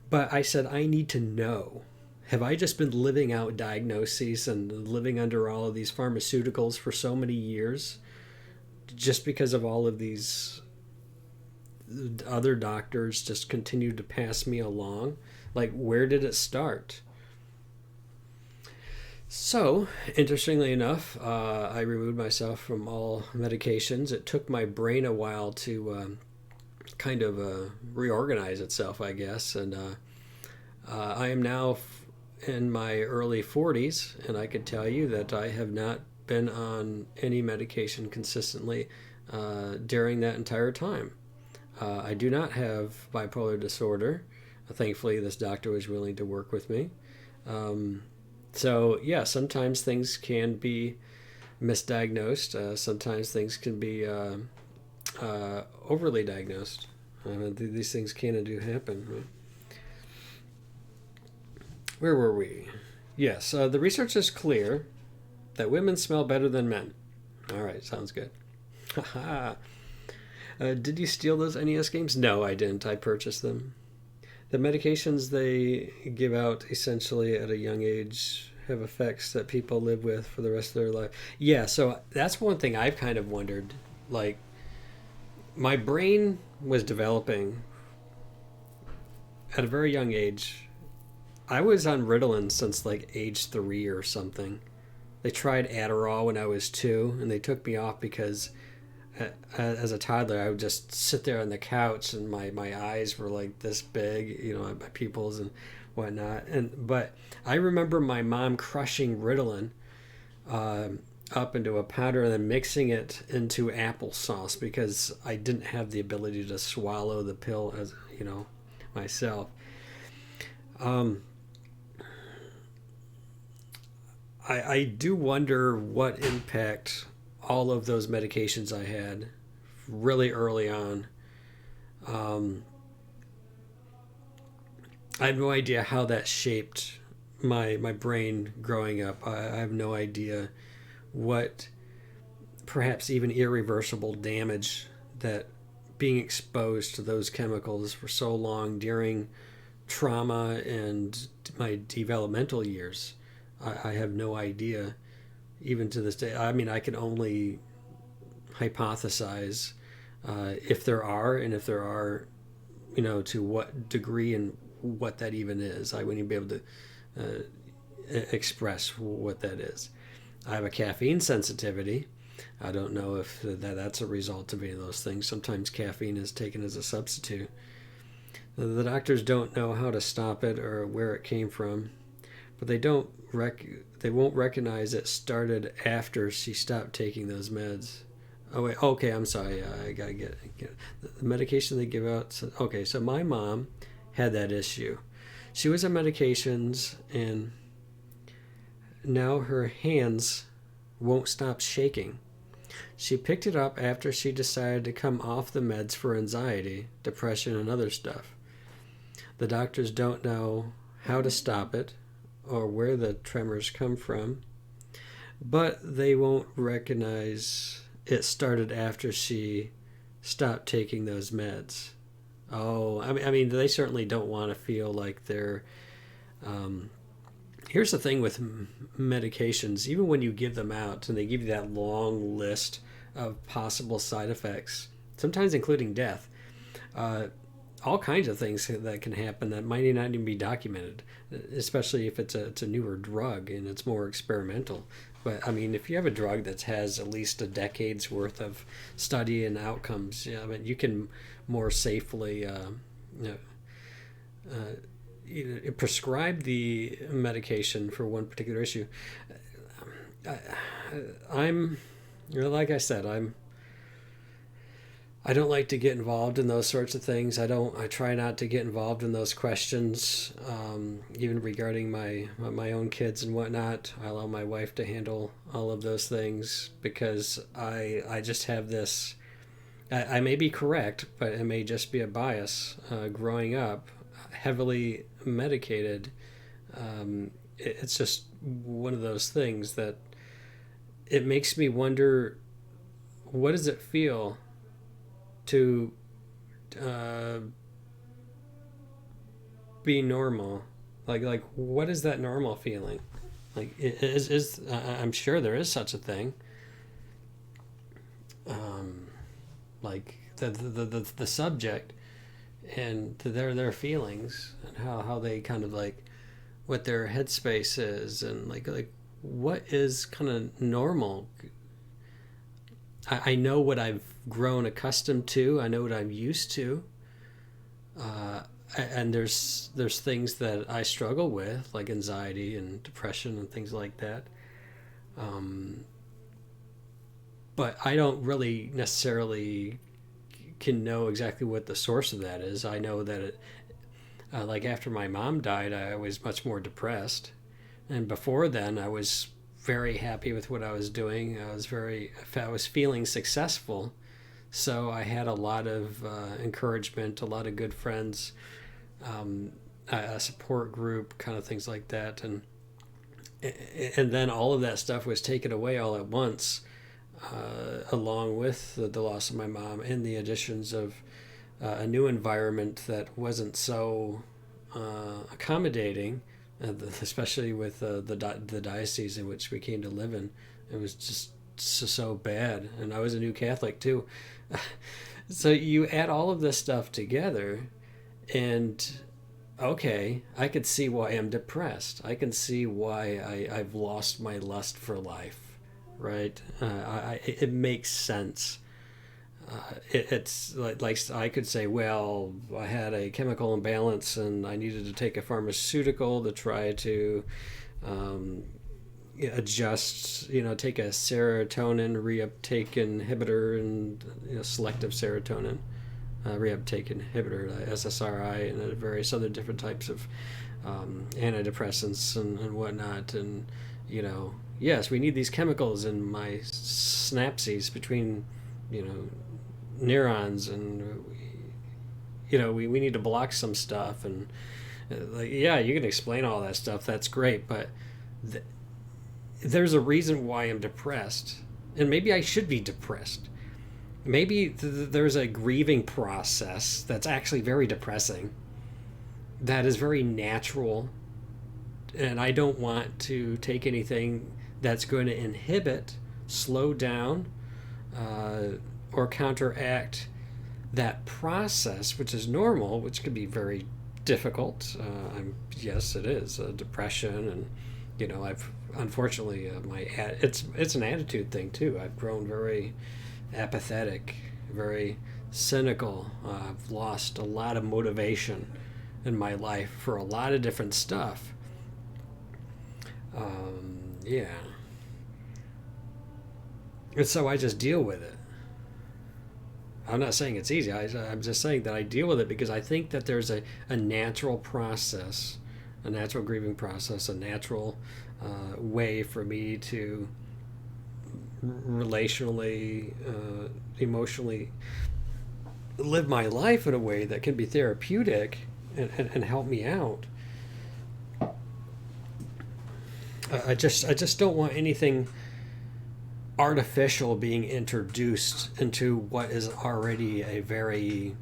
But I said, I need to know. Have I just been living out diagnoses and living under all of these pharmaceuticals for so many years just because of all of these other doctors just continued to pass me along? Like, where did it start? So, interestingly enough, I removed myself from all medications. It took my brain a while to kind of reorganize itself, I guess. And I am now in my early 40s, and I can tell you that I have not been on any medication consistently during that entire time. I do not have bipolar disorder. Thankfully, this doctor was willing to work with me. So, yeah, sometimes things can be misdiagnosed. Sometimes things can be overly diagnosed. These things can and do happen. Right? Where were we? Yes, the research is clear that women smell better than men. All right, sounds good. Did you steal those NES games? No, I didn't. I purchased them. The medications they give out essentially at a young age have effects that people live with for the rest of their life. Yeah, so that's one thing I've kind of wondered. Like, my brain was developing at a very young age. I was on Ritalin since like age 3 or something. They tried Adderall when I was 2, and they took me off because as a toddler, I would just sit there on the couch, and my eyes were like this big, my pupils and whatnot. But I remember my mom crushing Ritalin up into a powder and then mixing it into applesauce because I didn't have the ability to swallow the pill as myself. I do wonder what impact all of those medications I had really early on. I have no idea how that shaped my brain growing up. I have no idea what perhaps even irreversible damage that being exposed to those chemicals for so long during trauma and my developmental years. I have no idea, even to this day. I mean, I can only hypothesize if there are, and if there are, to what degree and what that even is. I wouldn't even be able to express what that is. I have a caffeine sensitivity. I don't know if that's a result of any of those things. Sometimes caffeine is taken as a substitute. The doctors don't know how to stop it or where it came from, but they won't recognize it started after she stopped taking those meds. Oh wait, okay, I'm sorry. I gotta get the medication they give out. So my mom had that issue. She was on medications, and now her hands won't stop shaking. She picked it up after she decided to come off the meds for anxiety, depression, and other stuff. The doctors don't know how to stop it or where the tremors come from, but they won't recognize it started after she stopped taking those meds. Oh, I mean, they certainly don't want to feel like they're. Here's the thing with medications: even when you give them out and they give you that long list of possible side effects, sometimes including death, all kinds of things that can happen that might not even be documented, especially if it's a newer drug and it's more experimental. But I mean, if you have a drug that has at least a decade's worth of study and outcomes, I mean, you can more safely prescribe the medication for one particular issue. I'm, like I said, I don't like to get involved in those sorts of things. I try not to get involved in those questions, even regarding my own kids and whatnot. I allow my wife to handle all of those things because I just have this. I may be correct, but it may just be a bias. Growing up, heavily medicated, it's just one of those things that it makes me wonder, what does it feel to be normal? Like what is that normal feeling? Like is I'm sure there is such a thing. Like the subject and their feelings and how they kind of like what their headspace is and like what is kind of normal. I know what I've grown accustomed to. I know what I'm used to. And there's things that I struggle with, like anxiety and depression and things like that. But I don't really necessarily can know exactly what the source of that is. I know that like after my mom died, I was much more depressed, and before then, I was very happy with what I was doing. I was feeling successful, so I had a lot of encouragement, a lot of good friends, a support group, kind of things like that, and then all of that stuff was taken away all at once, along with the loss of my mom and the additions of a new environment that wasn't so accommodating, especially with the diocese in which we came to live in. It was just so bad, and I was a new Catholic too. So you add all of this stuff together, and okay, I could see why I'm depressed. I can see why I've lost my lust for life, right? It makes sense. It's like I could say, well, I had a chemical imbalance and I needed to take a pharmaceutical to try to adjust, take a serotonin reuptake inhibitor and selective serotonin reuptake inhibitor, SSRI, and various other different types of antidepressants and whatnot. And, yes, we need these chemicals in my synapses between, neurons, and we need to block some stuff, and yeah, you can explain all that stuff, that's great, but there's a reason why I'm depressed, and maybe I should be depressed. Maybe there's a grieving process that's actually very depressing, that is very natural, and I don't want to take anything that's going to inhibit, slow down, or counteract that process, which is normal, which can be very difficult. Yes, it is depression, and I've unfortunately it's an attitude thing too. I've grown very apathetic, very cynical. I've lost a lot of motivation in my life for a lot of different stuff. Yeah. And so I just deal with it. I'm not saying it's easy. I'm just saying that I deal with it because I think that there's a natural process, a natural grieving process, a natural way for me to relationally, emotionally live my life in a way that can be therapeutic and help me out. I just don't want anything artificial being introduced into what is already a very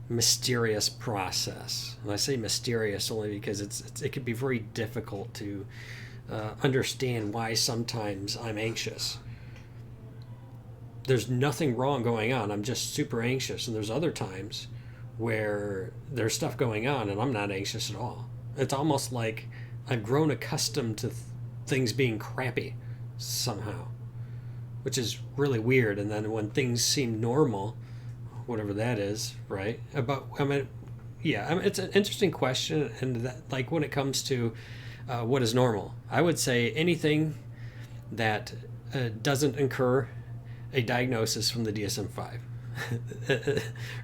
mysterious process. And I say mysterious only because it can be very difficult to understand why sometimes I'm anxious. There's nothing wrong going on. I'm just super anxious. And there's other times where there's stuff going on and I'm not anxious at all. It's almost like I've grown accustomed to things being crappy somehow, which is really weird. And then when things seem normal, whatever that is, right? It's an interesting question. And that, like, when it comes to what is normal, I would say anything that doesn't incur a diagnosis from the DSM-5.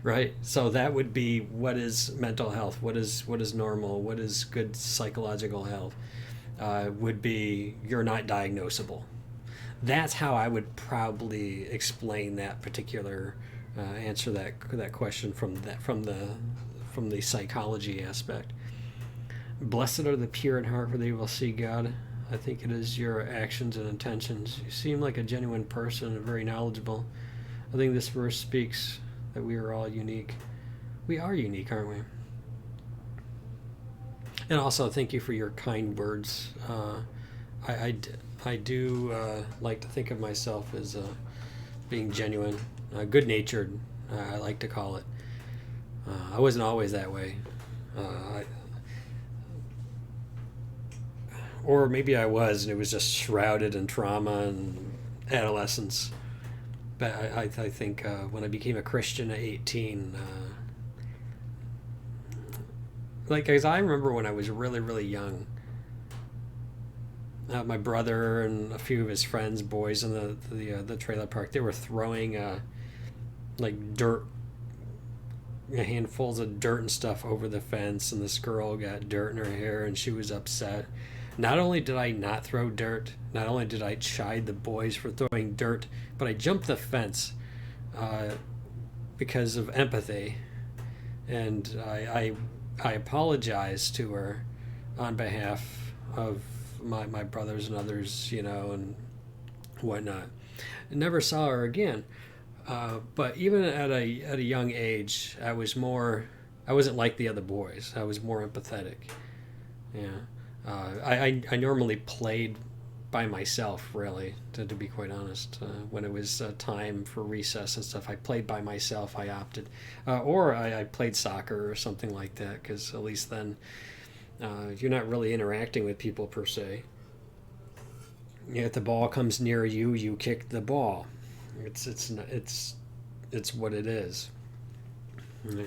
Right? So that would be what is mental health, what is normal, what is good psychological health, would be you're not diagnosable. That's how I would probably explain that particular answer that question from the psychology aspect. Blessed are the pure in heart, for they will see God. I think it is your actions and intentions. You seem like a genuine person and very knowledgeable. I think this verse speaks that we are all unique. We are unique, aren't we? And also, thank you for your kind words. I do like to think of myself as being genuine, good-natured, I like to call it. I wasn't always that way. Or maybe I was, and it was just shrouded in trauma and adolescence. But I think when I became a Christian at 18, as I remember when I was really, really young, my brother and a few of his friends, boys in the trailer park, they were throwing dirt handfuls of dirt and stuff over the fence, and this girl got dirt in her hair, and she was upset. Not only did I not throw dirt, not only did I chide the boys for throwing dirt, but I jumped the fence uh, because of empathy, and I apologized to her on behalf of my brothers and others, and whatnot. I never saw her again. But even at a young age, I wasn't like the other boys. I was more empathetic. Yeah. I normally played by myself, really, to be quite honest. When it was time for recess and stuff, I played by myself. I opted. Or I played soccer or something like that, because at least then you're not really interacting with people per se. If the ball comes near you, you kick the ball. It's what it is. Yeah.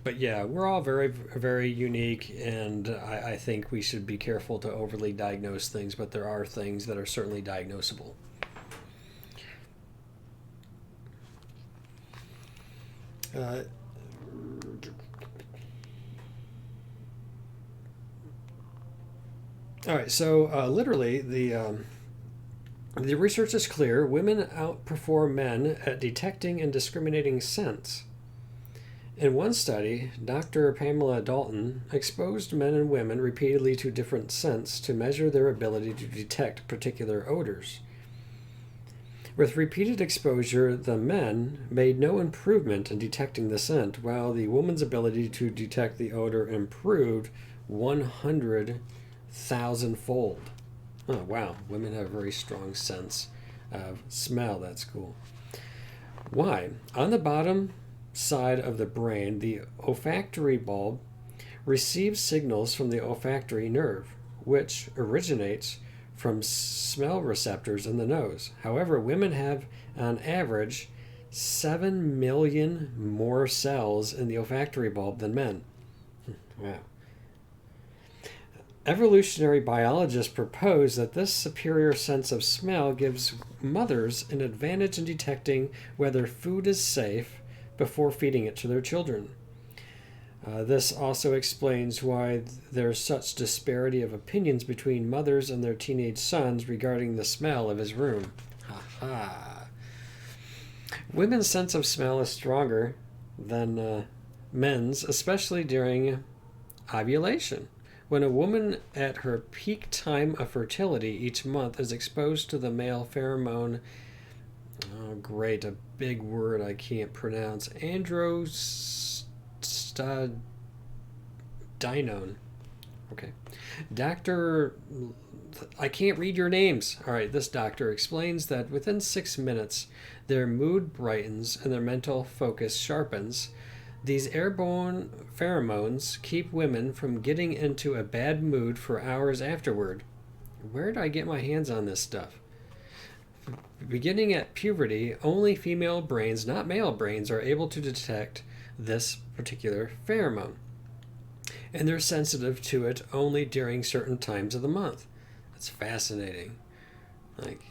But yeah, we're all very, very unique, and I think we should be careful to overly diagnose things, but there are things that are certainly diagnosable. Uh, all right, so literally, the research is clear. Women outperform men at detecting and discriminating scents. In one study, Dr. Pamela Dalton exposed men and women repeatedly to different scents to measure their ability to detect particular odors. With repeated exposure, the men made no improvement in detecting the scent, while the woman's ability to detect the odor improved 100,000-fold. Oh, wow. Women have a very strong sense of smell. That's cool. Why? On the bottom side of the brain, the olfactory bulb receives signals from the olfactory nerve, which originates from smell receptors in the nose. However, women have, on average, 7 million more cells in the olfactory bulb than men. Wow. Evolutionary biologists propose that this superior sense of smell gives mothers an advantage in detecting whether food is safe before feeding it to their children. This also explains why there's such disparity of opinions between mothers and their teenage sons regarding the smell of his room. Ha ha. Women's sense of smell is stronger than men's, especially during ovulation. When a woman at her peak time of fertility each month is exposed to the male pheromone, oh great, a big word I can't pronounce, androstenedione. Okay. Doctor, I can't read your names. All right, this doctor explains that within 6 minutes, their mood brightens and their mental focus sharpens. These airborne pheromones keep women from getting into a bad mood for hours afterward. Where did I get my hands on this stuff? Beginning at puberty, only female brains, not male brains, are able to detect this particular pheromone. And they're sensitive to it only during certain times of the month. That's fascinating. Like,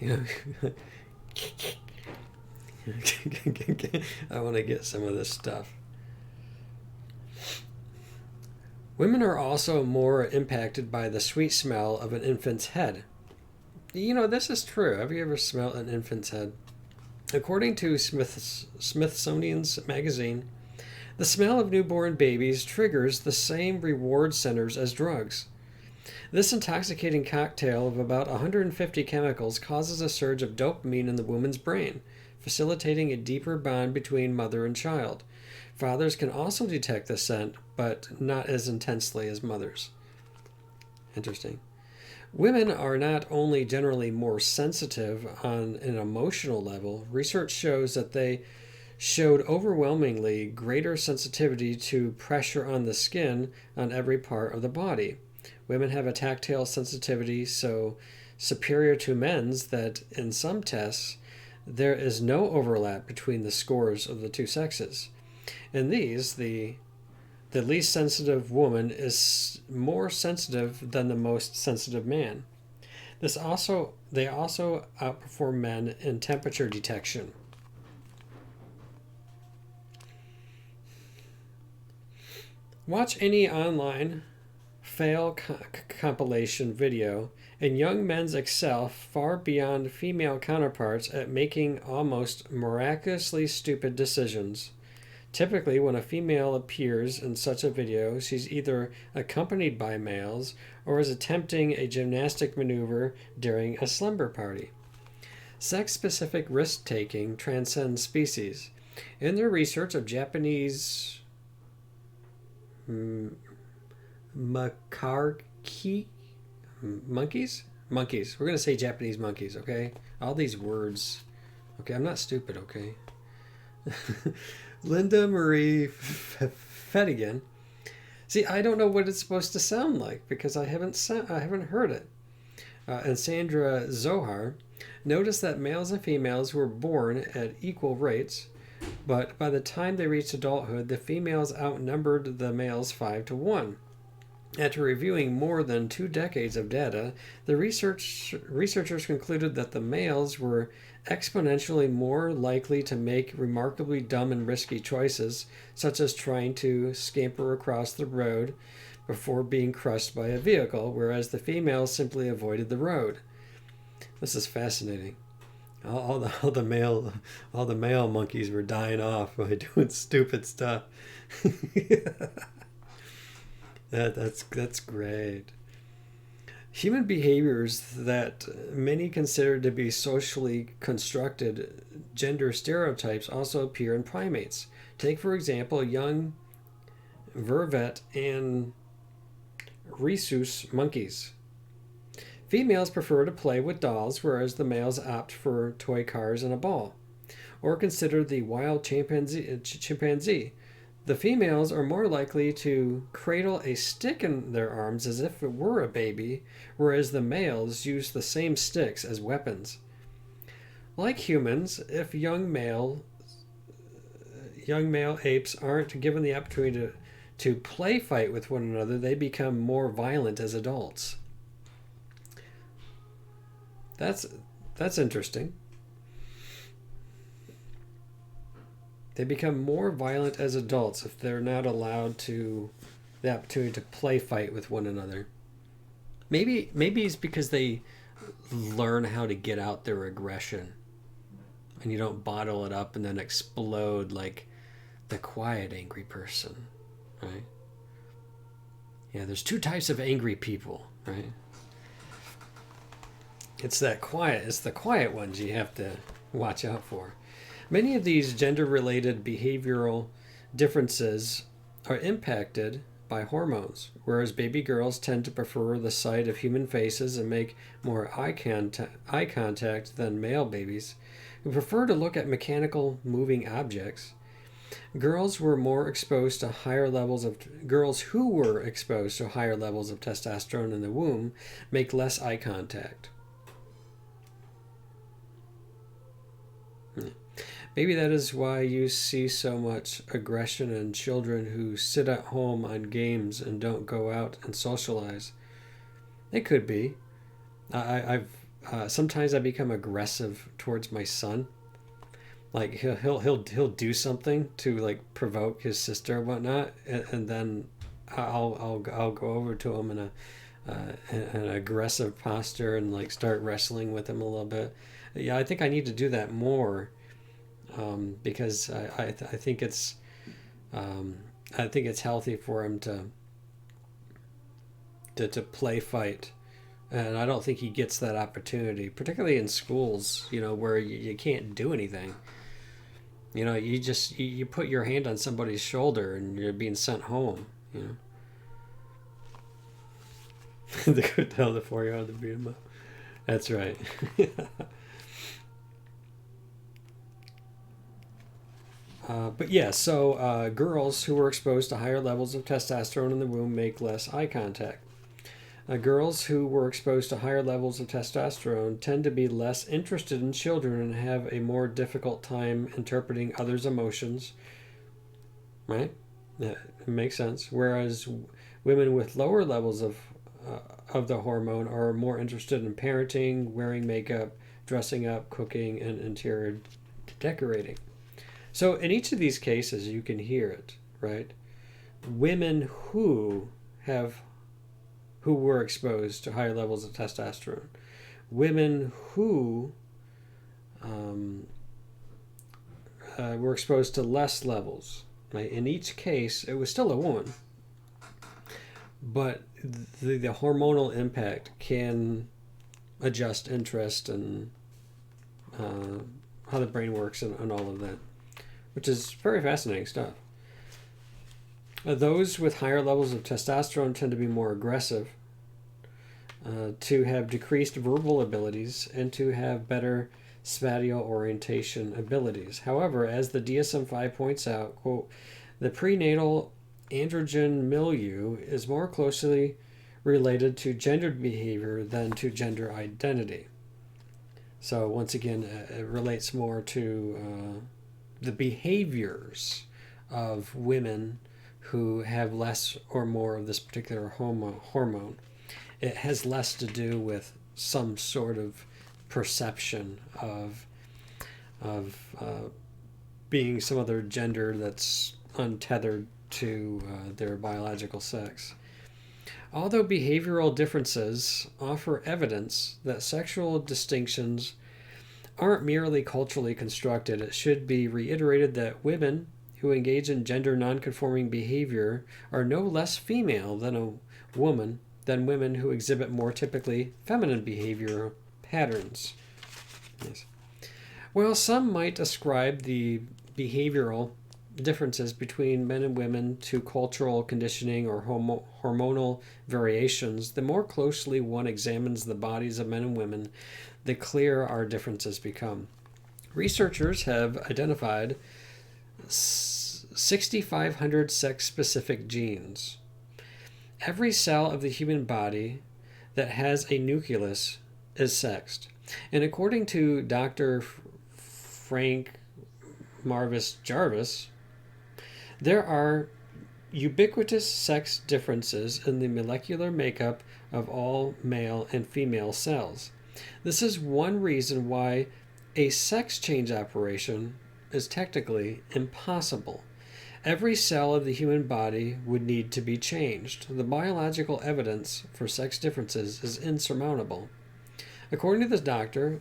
I want to get some of this stuff. Women are also more impacted by the sweet smell of an infant's head. This is true. Have you ever smelled an infant's head? According to Smithsonian's magazine, the smell of newborn babies triggers the same reward centers as drugs. This intoxicating cocktail of about 150 chemicals causes a surge of dopamine in the woman's brain, facilitating a deeper bond between mother and child. Fathers can also detect the scent, but not as intensely as mothers. Interesting. Women are not only generally more sensitive on an emotional level, research shows that they showed overwhelmingly greater sensitivity to pressure on the skin on every part of the body. Women have a tactile sensitivity so superior to men's that in some tests there is no overlap between the scores of the two sexes. In these, the least sensitive woman is more sensitive than the most sensitive man. They also outperform men in temperature detection. Watch any online fail compilation video, and young men excel far beyond female counterparts at making almost miraculously stupid decisions. Typically, when a female appears in such a video, she's either accompanied by males or is attempting a gymnastic maneuver during a slumber party. Sex specific risk taking transcends species. In their research of Japanese macaque monkeys? Monkeys. We're going to say Japanese monkeys, okay? All these words. Okay, I'm not stupid, okay? Linda Marie Fettigan. See, I don't know what it's supposed to sound like because I haven't heard it. And Sandra Zohar noticed that males and females were born at equal rates, but by the time they reached adulthood, the females outnumbered the males 5-1. After reviewing more than 2 decades of data, the researchers concluded that the males were exponentially more likely to make remarkably dumb and risky choices, such as trying to scamper across the road before being crushed by a vehicle, whereas the females simply avoided the road. This is fascinating. All the male monkeys were dying off by doing stupid stuff. That's great. Human behaviors that many consider to be socially constructed gender stereotypes also appear in primates. Take, for example, young vervet and rhesus monkeys. Females prefer to play with dolls, whereas the males opt for toy cars and a ball. Or consider the wild chimpanzee. The females are more likely to cradle a stick in their arms as if it were a baby, whereas the males use the same sticks as weapons. Like humans, if young male apes aren't given the opportunity to play fight with one another, they become more violent as adults. That's interesting. They become more violent as adults if they're not allowed the opportunity to play fight with one another. Maybe it's because they learn how to get out their aggression, and you don't bottle it up and then explode like the quiet angry person, right? Yeah, there's 2 types of angry people, right? It's the quiet ones you have to watch out for. Many of these gender-related behavioral differences are impacted by hormones, whereas baby girls tend to prefer the sight of human faces and make more eye contact than male babies, who prefer to look at mechanical moving objects. Girls who were exposed to higher levels of testosterone in the womb make less eye contact. Maybe that is why you see so much aggression in children who sit at home on games and don't go out and socialize. It could be. I've sometimes I become aggressive towards my son. Like he'll do something to like provoke his sister or whatnot, and then I'll go over to him in an aggressive posture and like start wrestling with him a little bit. Yeah, I think I need to do that more. Because I think it's healthy for him to play fight, and I don't think he gets that opportunity, particularly in schools, where you can't do anything. You put your hand on somebody's shoulder and you're being sent home. They could tell the 4-year-old to beat him up. That's right. But yeah, so girls who were exposed to higher levels of testosterone in the womb make less eye contact. Girls who were exposed to higher levels of testosterone tend to be less interested in children and have a more difficult time interpreting others' emotions. Right? That makes sense. Whereas women with lower levels of the hormone are more interested in parenting, wearing makeup, dressing up, cooking, and interior decorating. So in each of these cases, you can hear it, right? women who were exposed to higher levels of testosterone, women who were exposed to less levels. Right? In each case, it was still a woman, but the hormonal impact can adjust interest and how the brain works and all of that, which is very fascinating stuff. Those with higher levels of testosterone tend to be more aggressive, to have decreased verbal abilities, and to have better spatial orientation abilities. However, as the DSM-5 points out, quote, the prenatal androgen milieu is more closely related to gendered behavior than to gender identity. So once again, it relates more to the behaviors of women who have less or more of this particular hormone. It has less to do with some sort of perception of being some other gender that's untethered to their biological sex. Although behavioral differences offer evidence that sexual distinctions aren't merely culturally constructed, it should be reiterated that women who engage in gender nonconforming behavior are no less female than women who exhibit more typically feminine behavior patterns. Yes. While some might ascribe the behavioral differences between men and women to cultural conditioning or hormonal variations, the more closely one examines the bodies of men and women, the clearer our differences become. Researchers have identified 6,500 sex-specific genes. Every cell of the human body that has a nucleus is sexed. And according to Dr. Frank Marvis Jarvis, there are ubiquitous sex differences in the molecular makeup of all male and female cells. This is one reason why a sex change operation is technically impossible. Every cell of the human body would need to be changed. The biological evidence for sex differences is insurmountable. According to this doctor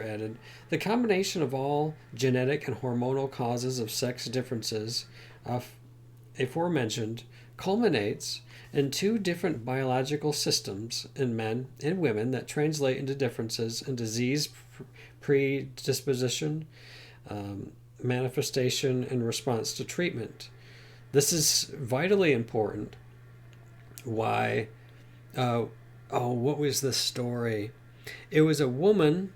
added, the combination of all genetic and hormonal causes of sex differences aforementioned culminates in two different biological systems in men and women that translate into differences in disease predisposition, manifestation, and response to treatment. This is vitally important. Why? What was the story? It was a woman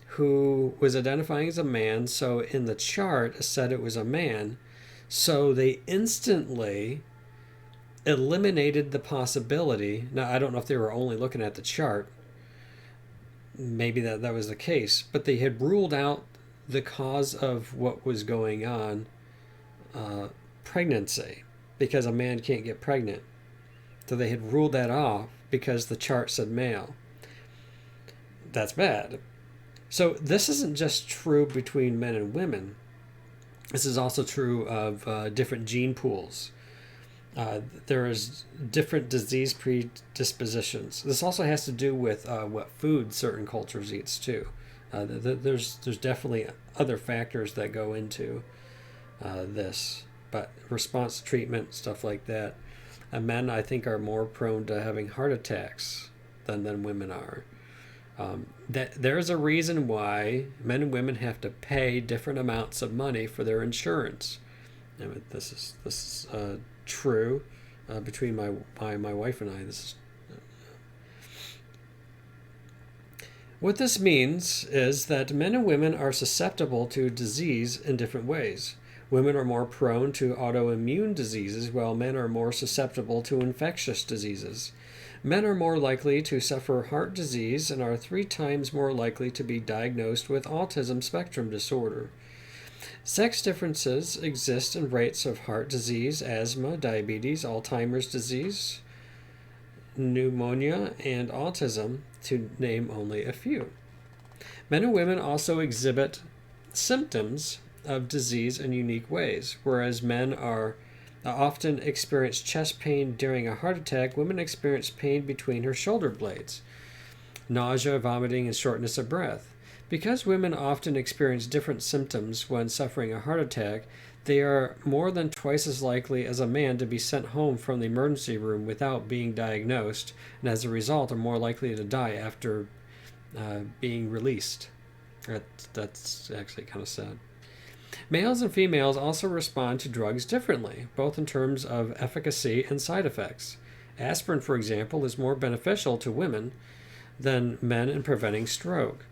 who was identifying as a man, so in the chart it said it was a man. So they instantly eliminated the possibility. Now, I don't know if they were only looking at the chart. Maybe that was the case. But they had ruled out the cause of what was going on, pregnancy, because a man can't get pregnant. So they had ruled that off because the chart said male. That's bad. So this isn't just true between men and women. This is also true of different gene pools. There is different disease predispositions. This also has to do with what food certain cultures eats too. There's definitely other factors that go into this, but response to treatment, stuff like that. Men, I think, are more prone to having heart attacks than women are. That there's a reason why men and women have to pay different amounts of money for their insurance. I mean, this is true between my wife and I. What this means is that men and women are susceptible to disease in different ways. Women are more prone to autoimmune diseases, while men are more susceptible to infectious diseases. Men are more likely to suffer heart disease and are 3 times more likely to be diagnosed with autism spectrum disorder. Sex differences exist in rates of heart disease, asthma, diabetes, Alzheimer's disease, pneumonia, and autism, to name only a few. Men and women also exhibit symptoms of disease in unique ways, whereas men are often experience chest pain during a heart attack, women experience pain between her shoulder blades, nausea, vomiting, and shortness of breath. Because women often experience different symptoms when suffering a heart attack, they are more than twice as likely as a man to be sent home from the emergency room without being diagnosed, and as a result are more likely to die after being released. That's actually kind of sad. Males and females also respond to drugs differently, both in terms of efficacy and side effects. Aspirin, for example, is more beneficial to women than men in preventing stroke,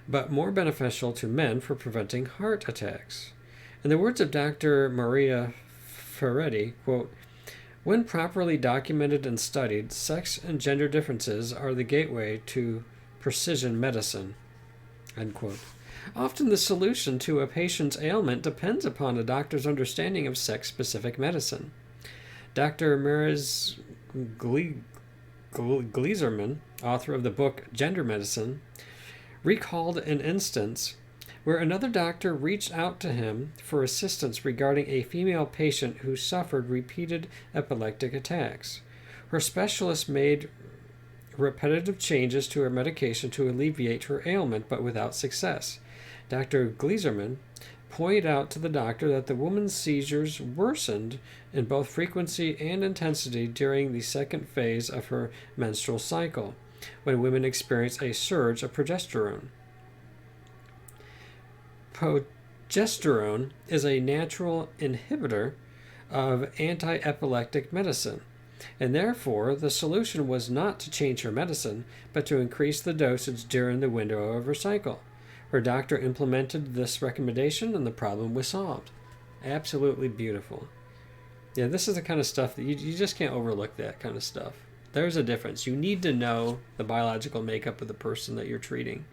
but more beneficial to men for preventing heart attacks. In the words of Dr. Maria Ferretti, quote, "When properly documented and studied, sex and gender differences are the gateway to precision medicine." End quote. Often the solution to a patient's ailment depends upon a doctor's understanding of sex-specific medicine. Dr. Meretz Glieserman, author of the book Gender Medicine, recalled an instance where another doctor reached out to him for assistance regarding a female patient who suffered repeated epileptic attacks. Her specialist made repetitive changes to her medication to alleviate her ailment, but without success. Dr. Glieserman pointed out to the doctor that the woman's seizures worsened in both frequency and intensity during the second phase of her menstrual cycle, when women experience a surge of progesterone. Progesterone is a natural inhibitor of anti-epileptic medicine, and therefore the solution was not to change her medicine, but to increase the dosage during the window of her cycle. Her doctor implemented this recommendation, and the problem was solved. Absolutely beautiful. Yeah, this is the kind of stuff that you just can't overlook that kind of stuff. There's a difference. You need to know the biological makeup of the person that you're treating.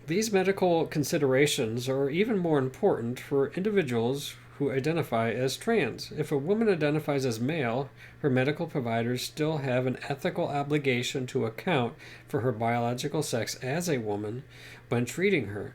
These medical considerations are even more important for individuals who identify as trans. If a woman identifies as male, her medical providers still have an ethical obligation to account for her biological sex as a woman when treating her.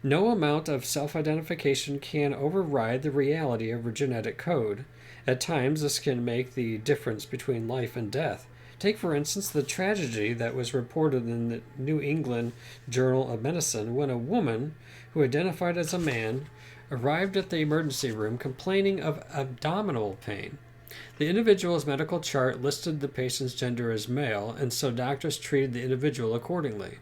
No amount of self-identification can override the reality of her genetic code. At times, this can make the difference between life and death. Take, for instance, the tragedy that was reported in the New England Journal of Medicine when a woman who identified as a man arrived at the emergency room complaining of abdominal pain. The individual's medical chart listed the patient's gender as male, and so doctors treated the individual accordingly.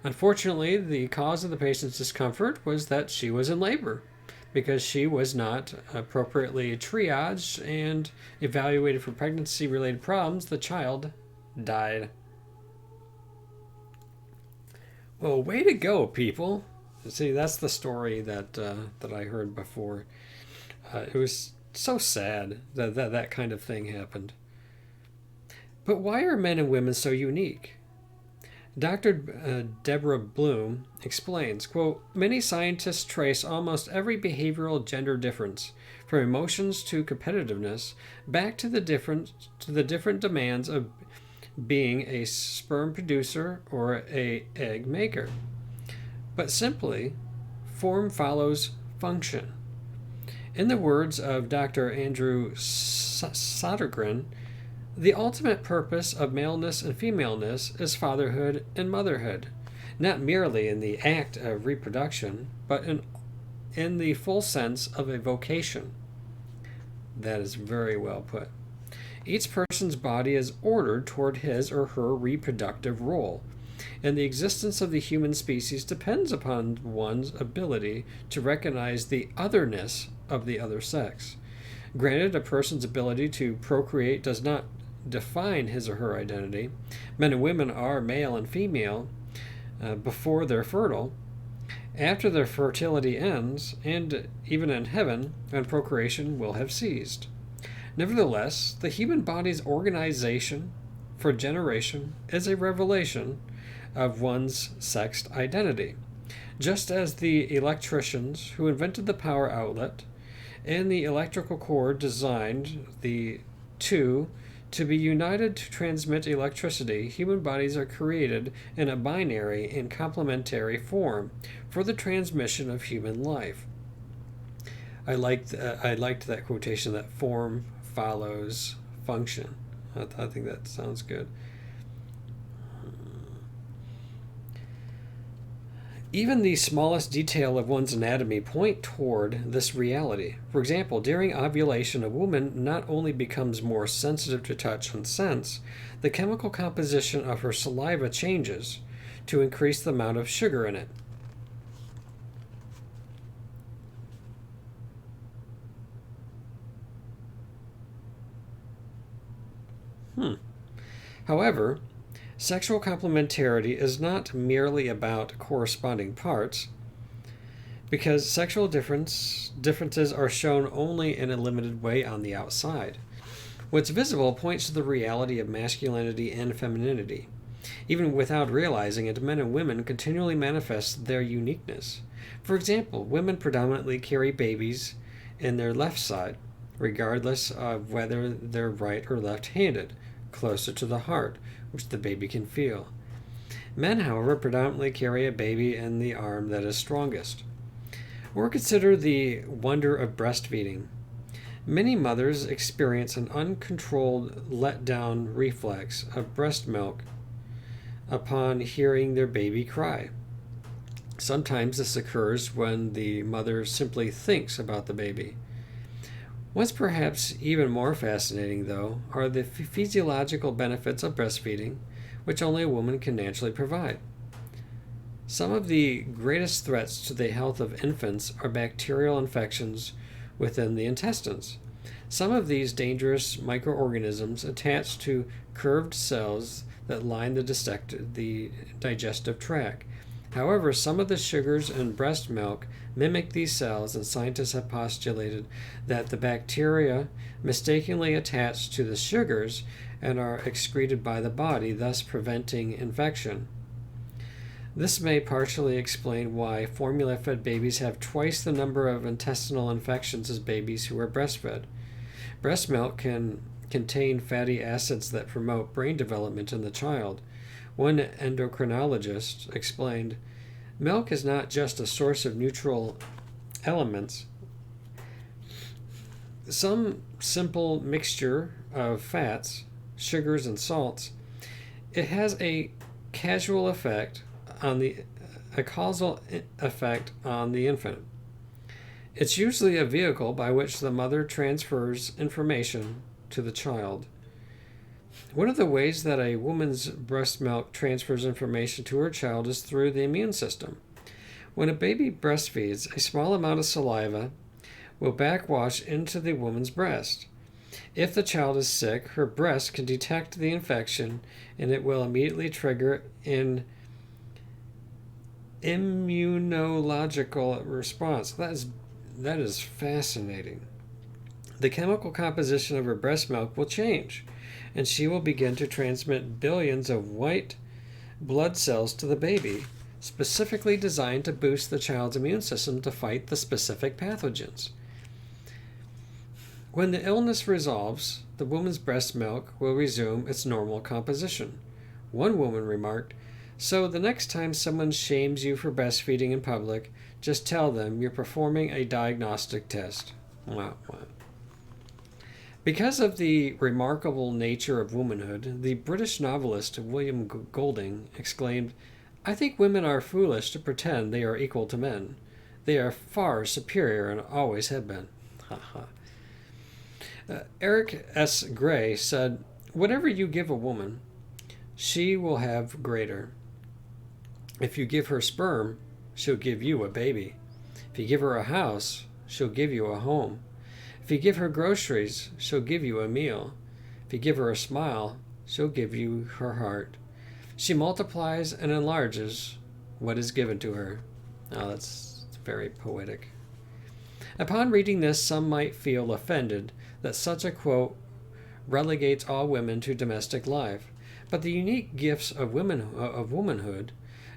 Unfortunately, the cause of the patient's discomfort was that she was in labor. Because she was not appropriately triaged and evaluated for pregnancy-related problems, the child died. Well, way to go, people! See, that's the story that I heard before. It was so sad that kind of thing happened. But why are men and women so unique? Dr. Deborah Bloom explains, quote, "Many scientists trace almost every behavioral gender difference, from emotions to competitiveness, back to the different demands of being a sperm producer or a egg maker. But simply, form follows function. In the words of Dr. Andrew Sodergren, the ultimate purpose of maleness and femaleness is fatherhood and motherhood, not merely in the act of reproduction, but in the full sense of a vocation." That is very well put. Each person's body is ordered toward his or her reproductive role, and the existence of the human species depends upon one's ability to recognize the otherness of the other sex. Granted, a person's ability to procreate does not define his or her identity. Men and women are male and female before they're fertile. After their fertility ends, and even in heaven, when procreation will have ceased. Nevertheless, the human body's organization for generation is a revelation of one's sexed identity. Just as the electricians who invented the power outlet and the electrical cord designed the two To be united to transmit electricity, human bodies are created in a binary and complementary form for the transmission of human life. I liked that quotation that form follows function. I think that sounds good. Even the smallest detail of one's anatomy point toward this reality. For example, during ovulation, a woman not only becomes more sensitive to touch and scents, the chemical composition of her saliva changes to increase the amount of sugar in it. However, sexual complementarity is not merely about corresponding parts, because sexual differences are shown only in a limited way on the outside. What's visible points to the reality of masculinity and femininity. Even without realizing it, men and women continually manifest their uniqueness. For example, women predominantly carry babies in their left side, regardless of whether they're right or left-handed, closer to the heart, which the baby can feel. Men, however, predominantly carry a baby in the arm that is strongest. Or consider the wonder of breastfeeding. Many mothers experience an uncontrolled letdown reflex of breast milk upon hearing their baby cry. Sometimes this occurs when the mother simply thinks about the baby. What's perhaps even more fascinating, though, are the physiological benefits of breastfeeding, which only a woman can naturally provide. Some of the greatest threats to the health of infants are bacterial infections within the intestines. Some of these dangerous microorganisms attach to curved cells that line the digestive tract. However, some of the sugars in breast milk mimic these cells, and scientists have postulated that the bacteria mistakenly attach to the sugars and are excreted by the body, thus preventing infection. This may partially explain why formula-fed babies have twice the number of intestinal infections as babies who are breastfed. Breast milk can contain fatty acids that promote brain development in the child. One endocrinologist explained, "Milk is not just a source of neutral elements. Some simple mixture of fats, sugars, and salts. It has a causal effect on the infant. It's usually a vehicle by which the mother transfers information to the child. One of the ways that a woman's breast milk transfers information to her child is through the immune system. When a baby breastfeeds, a small amount of saliva will backwash into the woman's breast. If the child is sick, her breast can detect the infection and it will immediately trigger an immunological response." That is fascinating. The chemical composition of her breast milk will change, and she will begin to transmit billions of white blood cells to the baby, specifically designed to boost the child's immune system to fight the specific pathogens. When the illness resolves, the woman's breast milk will resume its normal composition. One woman remarked, "So the next time someone shames you for breastfeeding in public, just tell them you're performing a diagnostic test." Wow. Because of the remarkable nature of womanhood, the British novelist William Golding exclaimed, "I think women are foolish to pretend they are equal to men. They are far superior and always have been." Eric S. Gray said, "Whatever you give a woman, she will have greater. If you give her sperm, she'll give you a baby. If you give her a house, she'll give you a home. If you give her groceries, she'll give you a meal. If you give her a smile, she'll give you her heart. She multiplies and enlarges what is given to her." Oh, that's very poetic. Upon reading this, some might feel offended that such a quote relegates all women to domestic life. But the unique gifts of womanhood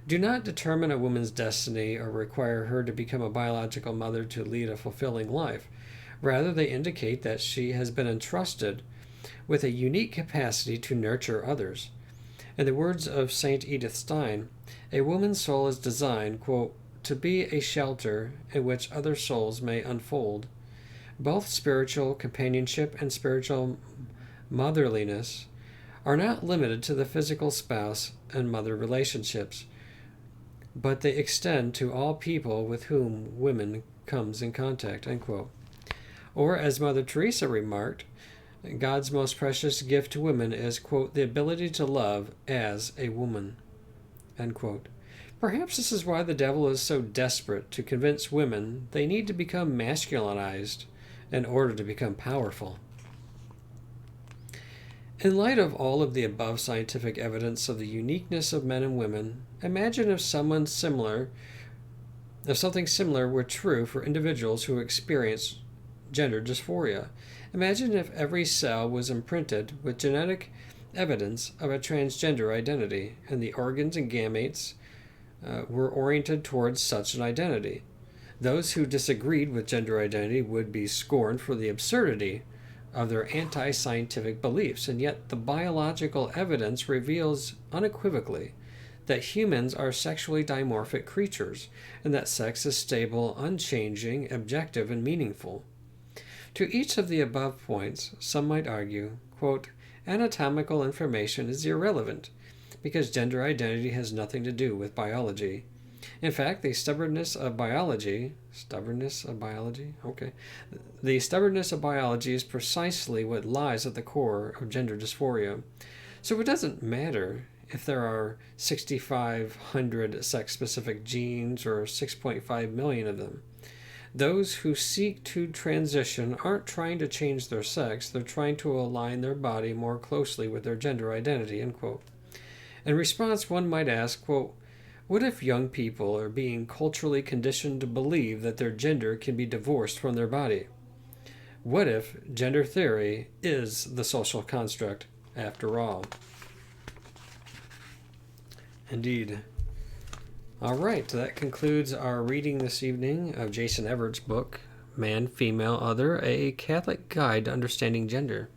do not determine a woman's destiny or require her to become a biological mother to lead a fulfilling life. Rather, they indicate that she has been entrusted with a unique capacity to nurture others. In the words of St. Edith Stein, a woman's soul is designed, quote, to be a shelter in which other souls may unfold. Both spiritual companionship and spiritual motherliness are not limited to the physical spouse and mother relationships, but they extend to all people with whom women comes in contact, unquote. Or, as Mother Teresa remarked, God's most precious gift to women is, quote, the ability to love as a woman, unquote. Perhaps this is why the devil is so desperate to convince women they need to become masculinized in order to become powerful. In light of all of the above scientific evidence of the uniqueness of men and women, imagine if something similar were true for individuals who experience gender dysphoria. Imagine if every cell was imprinted with genetic evidence of a transgender identity, and the organs and gametes were oriented towards such an identity. Those who disagreed with gender identity would be scorned for the absurdity of their anti-scientific beliefs, and yet the biological evidence reveals unequivocally that humans are sexually dimorphic creatures, and that sex is stable, unchanging, objective, and meaningful. To each of the above points, some might argue, quote, anatomical information is irrelevant, because gender identity has nothing to do with biology. In fact, the stubbornness of biology is precisely what lies at the core of gender dysphoria. So it doesn't matter if there are 6,500 sex-specific genes or 6.5 million of them. Those who seek to transition aren't trying to change their sex, they're trying to align their body more closely with their gender identity, end quote. In response, one might ask, quote, what if young people are being culturally conditioned to believe that their gender can be divorced from their body? What if gender theory is the social construct after all? Indeed. All right, that concludes our reading this evening of Jason Everett's book, Man, Female, Other, A Catholic Guide to Understanding Gender.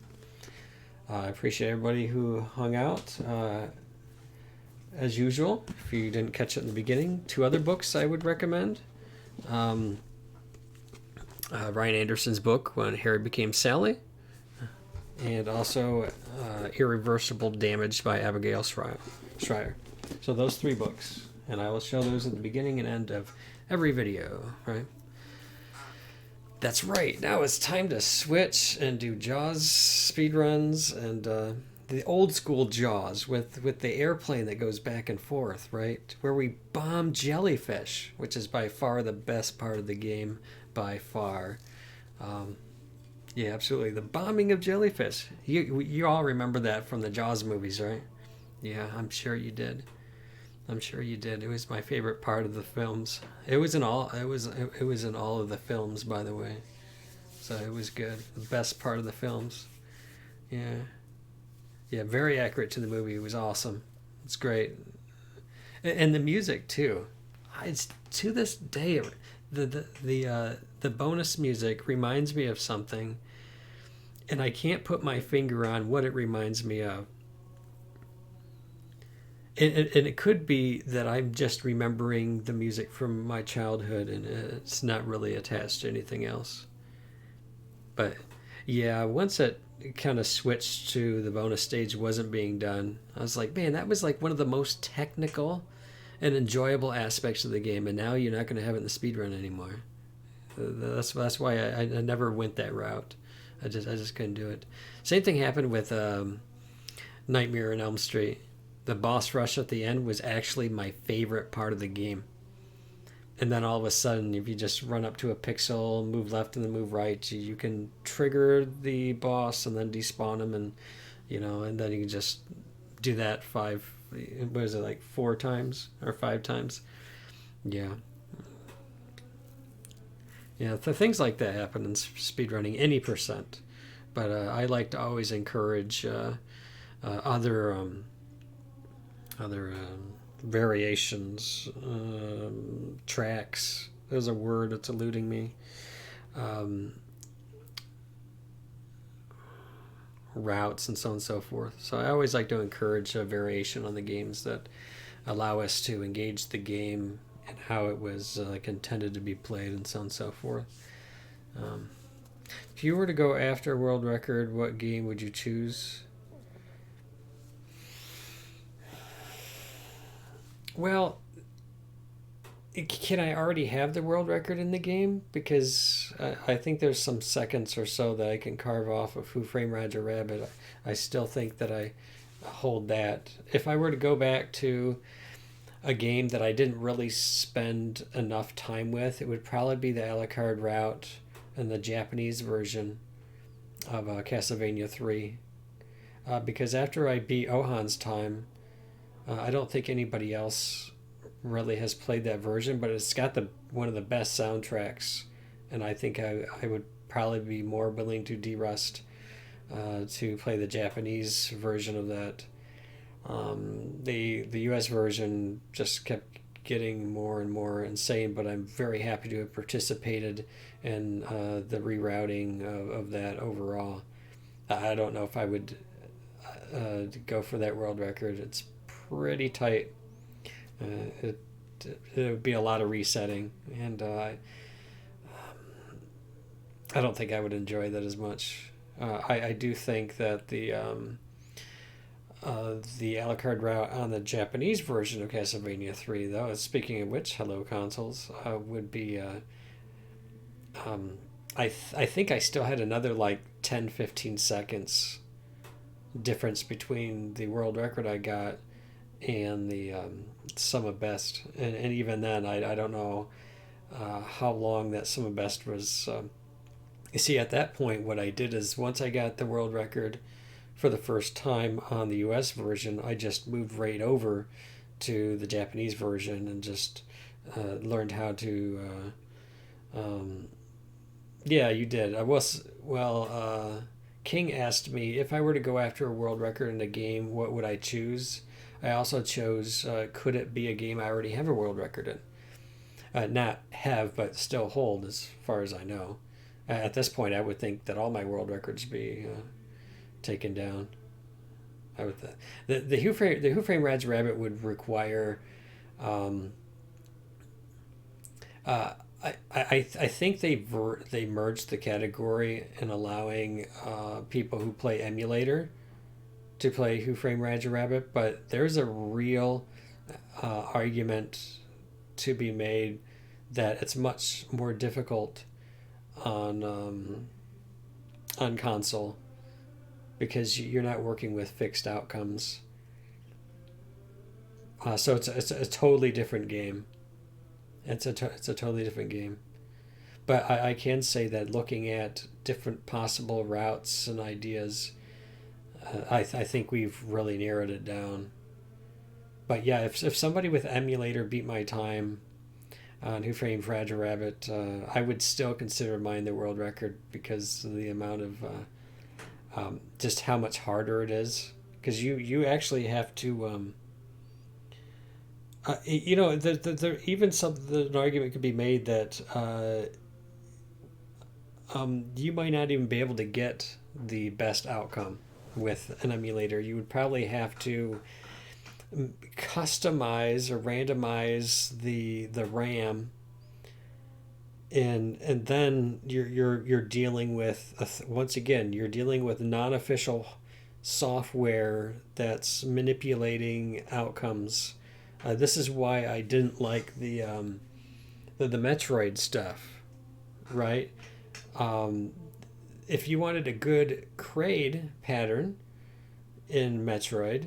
I appreciate everybody who hung out. As usual, if you didn't catch it in the beginning, 2 other books I would recommend. Ryan Anderson's book, When Harry Became Sally, and also Irreversible Damage by Abigail Shrier. So those 3 books, and I will show those at the beginning and end of every video, right? That's right, now it's time to switch and do Jaws speedruns and the old school Jaws with the airplane that goes back and forth, right? Where we bomb jellyfish, which is by far the best part of the game, by far. Yeah, absolutely. The bombing of jellyfish. You all remember that from the Jaws movies, right? Yeah, I'm sure you did. It was my favorite part of the films. It was in all of the films, by the way. So it was good. The best part of the films. Yeah. Yeah, very accurate to the movie. It was awesome. It's great. And the music too. It's to this day the bonus music reminds me of something, and I can't put my finger on what it reminds me of. And it could be that I'm just remembering the music from my childhood and it's not really attached to anything else. But yeah, once it kind of switched to the bonus stage wasn't being done, I was like, man, that was like one of the most technical and enjoyable aspects of the game, and now you're not going to have it in the speedrun anymore. That's why I never went that route. I just couldn't do it. Same thing happened with Nightmare on Elm Street. The boss rush at the end was actually my favorite part of the game. And then all of a sudden, if you just run up to a pixel, move left and then move right, you can trigger the boss and then despawn him, and and then you can just do that 4 times or 5 times. Yeah. Yeah, things like that happen in speedrunning, any percent. But I like to always encourage other variations, tracks. There's a word that's eluding me. routes and so on and so forth. So I always like to encourage a variation on the games that allow us to engage the game and how it was intended to be played and so on and so forth. Um, if you were to go after a world record, what game would you choose? Well, can I already have the world record in the game? Because I think there's some seconds or so that I can carve off of Who Framed Roger Rabbit. I still think that I hold that. If I were to go back to a game that I didn't really spend enough time with, it would probably be the Alucard route and the Japanese version of Castlevania 3. Because after I beat Ohan's time, I don't think anybody else really has played that version, but it's got the one of the best soundtracks, and I think I would probably be more willing to derust to play the Japanese version of that. The U.S. version just kept getting more and more insane, but I'm very happy to have participated in the rerouting of that overall. I don't know if I would go for that world record. It's pretty tight. It would be a lot of resetting, and I don't think I would enjoy that as much. I do think that the Alucard route on the Japanese version of Castlevania 3, though, speaking of which, hello consoles, would be. I think I still had another like 10-15 seconds difference between the world record I got and the sum of best, and even then I don't know how long that sum of best was. You see, at that point, what I did is once I got the world record for the first time on the US version, I just moved right over to the Japanese version and just learned how to. Yeah, you did. King asked me if I were to go after a world record in a game, what would I choose? I also chose, could it be a game I already have a world record in? Not have, but still hold, as far as I know. At this point, I would think that all my world records be taken down. I would the Who Framed Roger Rabbit would require. I think they merged the category in allowing people who play emulator to play Who Framed Roger Rabbit, but there's a real argument to be made that it's much more difficult on console because you're not working with fixed outcomes. So it's a totally different game. It's a totally different game. But I can say that looking at different possible routes and ideas, I think we've really narrowed it down. But yeah, if somebody with emulator beat my time on Who Framed Roger Rabbit, I would still consider mine the world record because of the amount of just how much harder it is. Because you actually have to. Even an argument could be made that you might not even be able to get the best outcome with an emulator. You would probably have to customize or randomize the RAM, and then you're dealing with once again you're dealing with non-official software that's manipulating outcomes. This is why I didn't like the Metroid stuff, right? If you wanted a good grade pattern in Metroid,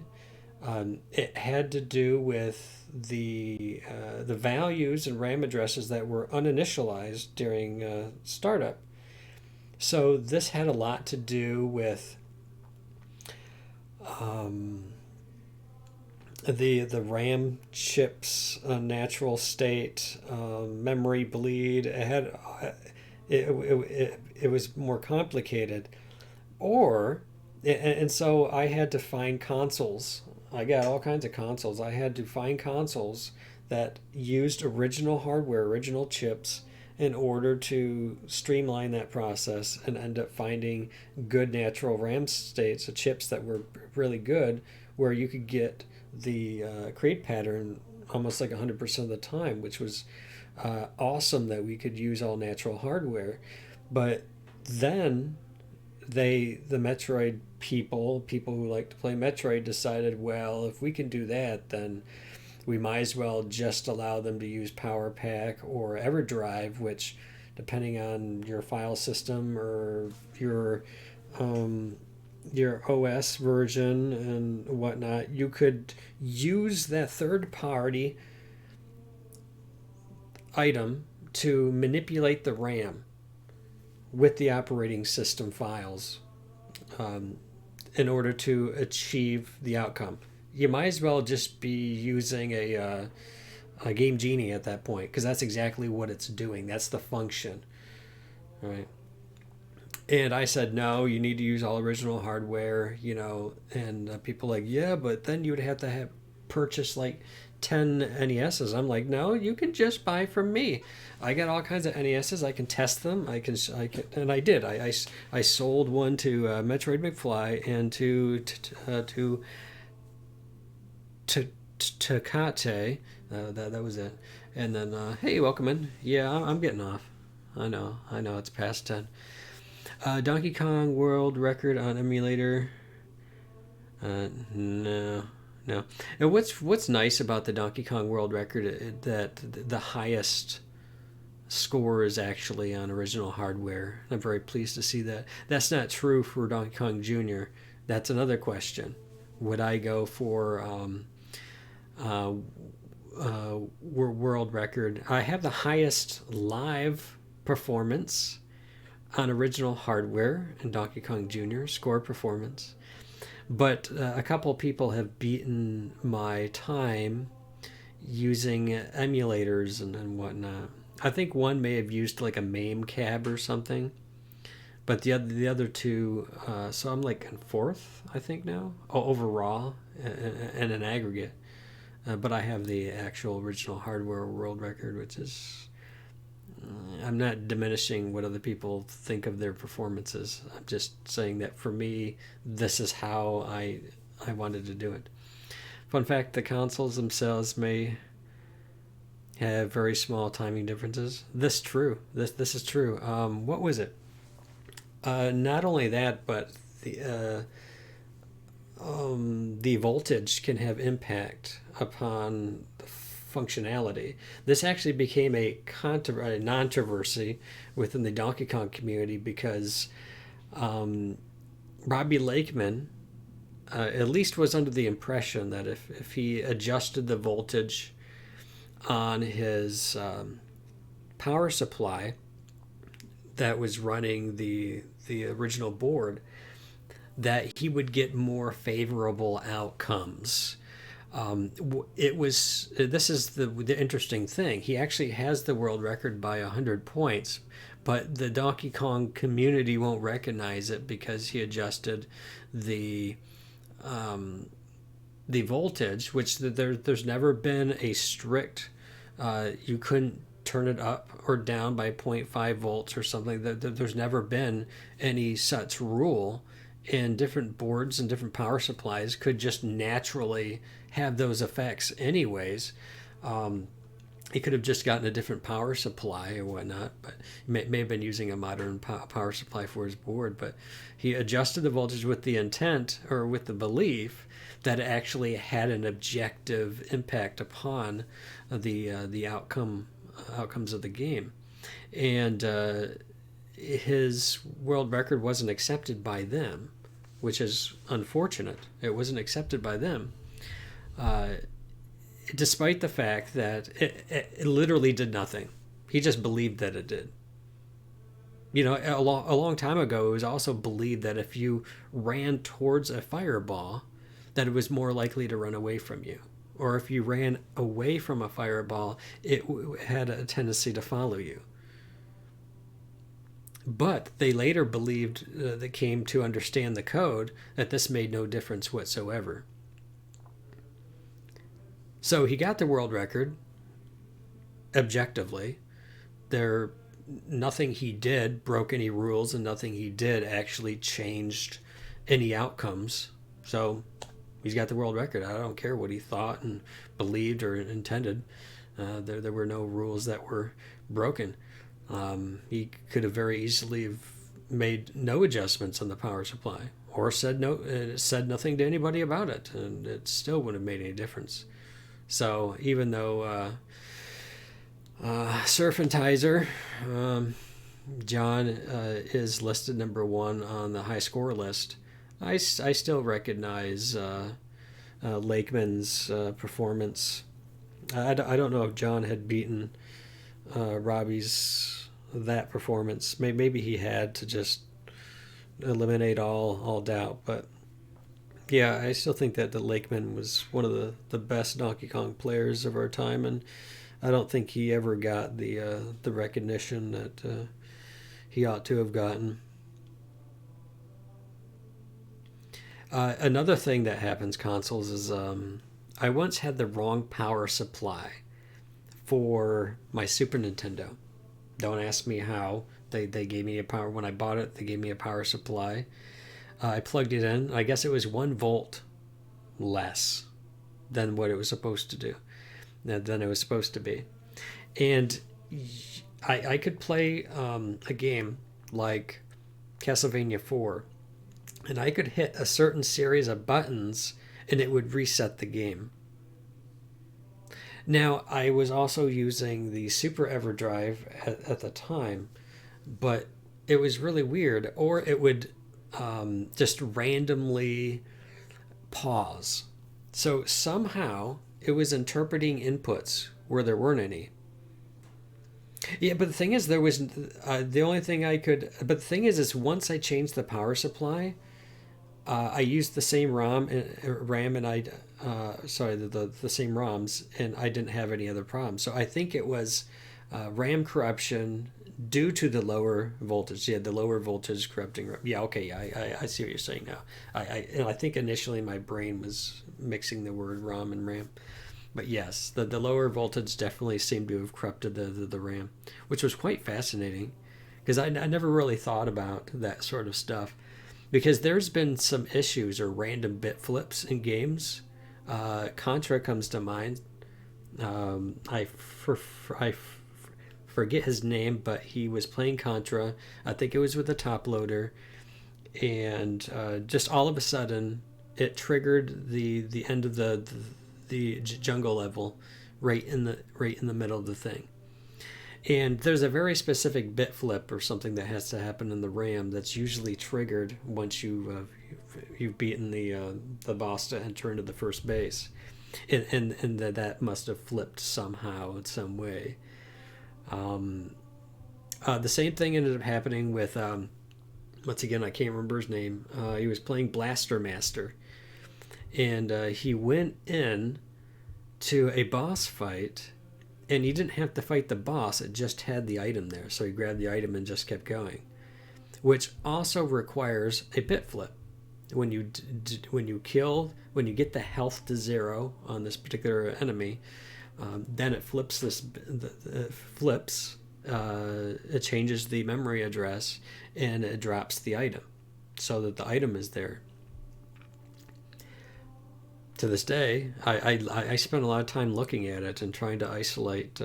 it had to do with the values and RAM addresses that were uninitialized during startup. So this had a lot to do with the RAM chips, natural state, memory bleed. It was more complicated, and so I had to find consoles. I got all kinds of consoles. I had to find consoles that used original hardware, original chips, in order to streamline that process and end up finding good natural RAM states, so chips that were really good, where you could get the create pattern almost like 100% of the time, which was awesome that we could use all natural hardware. But then the Metroid people who like to play Metroid decided, well, if we can do that, then we might as well just allow them to use Power Pack or EverDrive, which, depending on your file system or your OS version and whatnot, you could use that third party item to manipulate the RAM with the operating system files in order to achieve the outcome. You might as well just be using a Game Genie at that point, because that's exactly what it's doing. That's the function, right? And I said, no, you need to use all original hardware, and people like, yeah, but then you would have to have purchased like 10 NESs. I'm like, no, you can just buy from me. I got all kinds of NESs. I can test them. I can, and I did. I sold one to Metroid McFly and to Takate. That was it. And then, hey, welcome in. Yeah, I'm getting off. I know, it's past 10. Donkey Kong World Record on emulator. No. And what's nice about the Donkey Kong World Record that the highest score is actually on original hardware. I'm very pleased to see that. That's not true for Donkey Kong Jr. That's another question. Would I go for world record? I have the highest live performance on original hardware in Donkey Kong Jr. score performance, but a couple of people have beaten my time using emulators and whatnot. I think one may have used like a MAME cab or something, but the other two, so I'm like in fourth, I think now, overall and an aggregate. But I have the actual original hardware world record, which is, I'm not diminishing what other people think of their performances. I'm just saying that for me, this is how I wanted to do it. Fun fact, the consoles themselves may have very small timing differences. This is true. This is true. What was it? Not only that, but the voltage can have impact upon the functionality. This actually became a controversy within the Donkey Kong community because Robbie Lakeman at least was under the impression that if he adjusted the voltage on his power supply that was running the original board, that he would get more favorable outcomes. This is the interesting thing. He actually has the world record by 100 points, but the Donkey Kong community won't recognize it because he adjusted the voltage, which there's never been a strict, you couldn't turn it up or down by 0.5 volts or something. There's never been any such rule, and different boards and different power supplies could just naturally have those effects anyways. He could have just gotten a different power supply or whatnot, but he may have been using a modern power supply for his board, but he adjusted the voltage with the intent or with the belief that it actually had an objective impact upon the outcomes of the game. And his world record wasn't accepted by them, which is unfortunate. It wasn't accepted by them, despite the fact that it literally did nothing. He just believed that it did. A long time ago, it was also believed that if you ran towards a fireball, that it was more likely to run away from you. Or if you ran away from a fireball, it had a tendency to follow you. But they later believed, they came to understand the code, that this made no difference whatsoever. So he got the world record objectively. There nothing he did broke any rules, and nothing he did actually changed any outcomes. So he's got the world record. I don't care what he thought and believed or intended. There were no rules that were broken. He could have very easily have made no adjustments on the power supply, or said nothing to anybody about it, and it still wouldn't have made any difference. So even though Surfentizer, John is listed number one on the high score list, I still recognize Lakeman's performance. I don't know if John had beaten Robbie's that performance. Maybe he had to just eliminate all doubt. But yeah, I still think that Lakeman was one of the best Donkey Kong players of our time, and I don't think he ever got the recognition that he ought to have gotten. Another thing that happens consoles is I once had the wrong power supply for my Super Nintendo. Don't ask me how. They gave me a power when I bought it. They gave me a power supply. I plugged it in. I guess it was 1 volt less than what it was supposed to do, than it was supposed to be. And I could play a game like Castlevania 4, and I could hit a certain series of buttons and it would reset the game. Now, I was also using the Super EverDrive at the time, but it was really weird. Or it would just randomly pause. So somehow it was interpreting inputs where there weren't any. Yeah, but the thing is, there was the only thing I could. But the thing is once I changed the power supply, I used the same RAM, and I, the same ROMs, and I didn't have any other problems. So I think it was RAM corruption due to the lower voltage. Yeah, the lower voltage corrupting. Yeah, okay, I see what you're saying now. I think initially my brain was mixing the word ROM and RAM. But yes, the lower voltage definitely seemed to have corrupted the RAM, which was quite fascinating, because I never really thought about that sort of stuff. Because there's been some issues or random bit flips in games. Contra comes to mind. I forget his name, but he was playing Contra. I think it was with a top loader, and just all of a sudden, it triggered the end of the jungle level, right in the middle of the thing. And there's a very specific bit flip or something that has to happen in the RAM that's usually triggered once you've beaten the boss to enter into the first base, and that must have flipped somehow in some way. The same thing ended up happening with once again, I can't remember his name. He was playing Blaster Master, and he went in to a boss fight. And he didn't have to fight the boss, it just had the item there. So he grabbed the item and just kept going. Which also requires a bit flip. When you get the health to 0 on this particular enemy, then it flips it changes the memory address, and it drops the item so that the item is there. To this day, I spent a lot of time looking at it and trying to isolate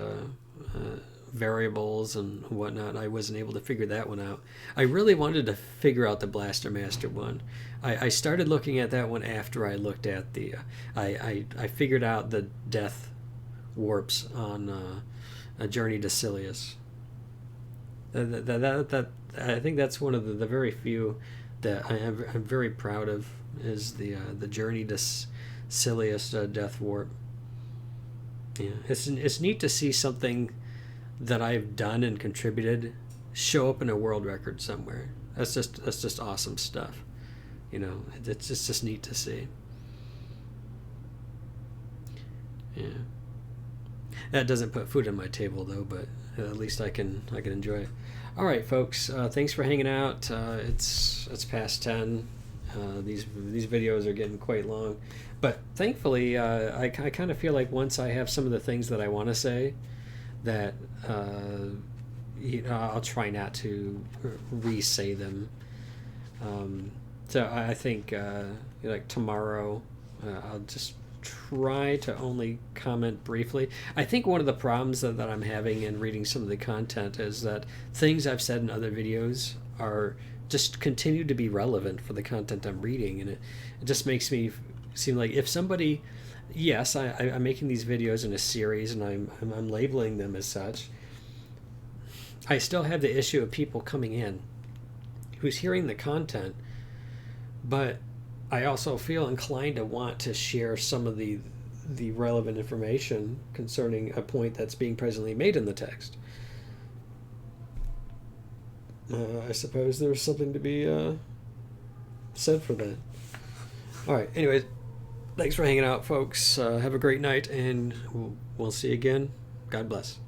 variables and whatnot. I wasn't able to figure that one out. I really wanted to figure out the Blaster Master one. I started looking at that one after I looked at the... I figured out the death warps on A Journey to Silius. That I think that's one of the very few that I'm very proud of, is the Journey to Silius death warp. Yeah, it's neat to see something that I've done and contributed show up in a world record somewhere. That's just awesome stuff. It's just neat to see. Yeah. That doesn't put food on my table though, but at least I can enjoy it. All right, folks. Thanks for hanging out. It's past 10. These videos are getting quite long, but thankfully I kind of feel like once I have some of the things that I want to say, that I'll try not to re-say them. So I think like tomorrow, I'll just try to only comment briefly. I think one of the problems that I'm having in reading some of the content is that things I've said in other videos are just continue to be relevant for the content I'm reading, and it just makes me seem like if somebody, yes, I'm making these videos in a series and I'm labeling them as such. I still have the issue of people coming in who's hearing the content, but I also feel inclined to want to share some of the relevant information concerning a point that's being presently made in the text. I suppose there's something to be said for that. All right. Anyways, thanks for hanging out, folks. Have a great night, and we'll see you again. God bless.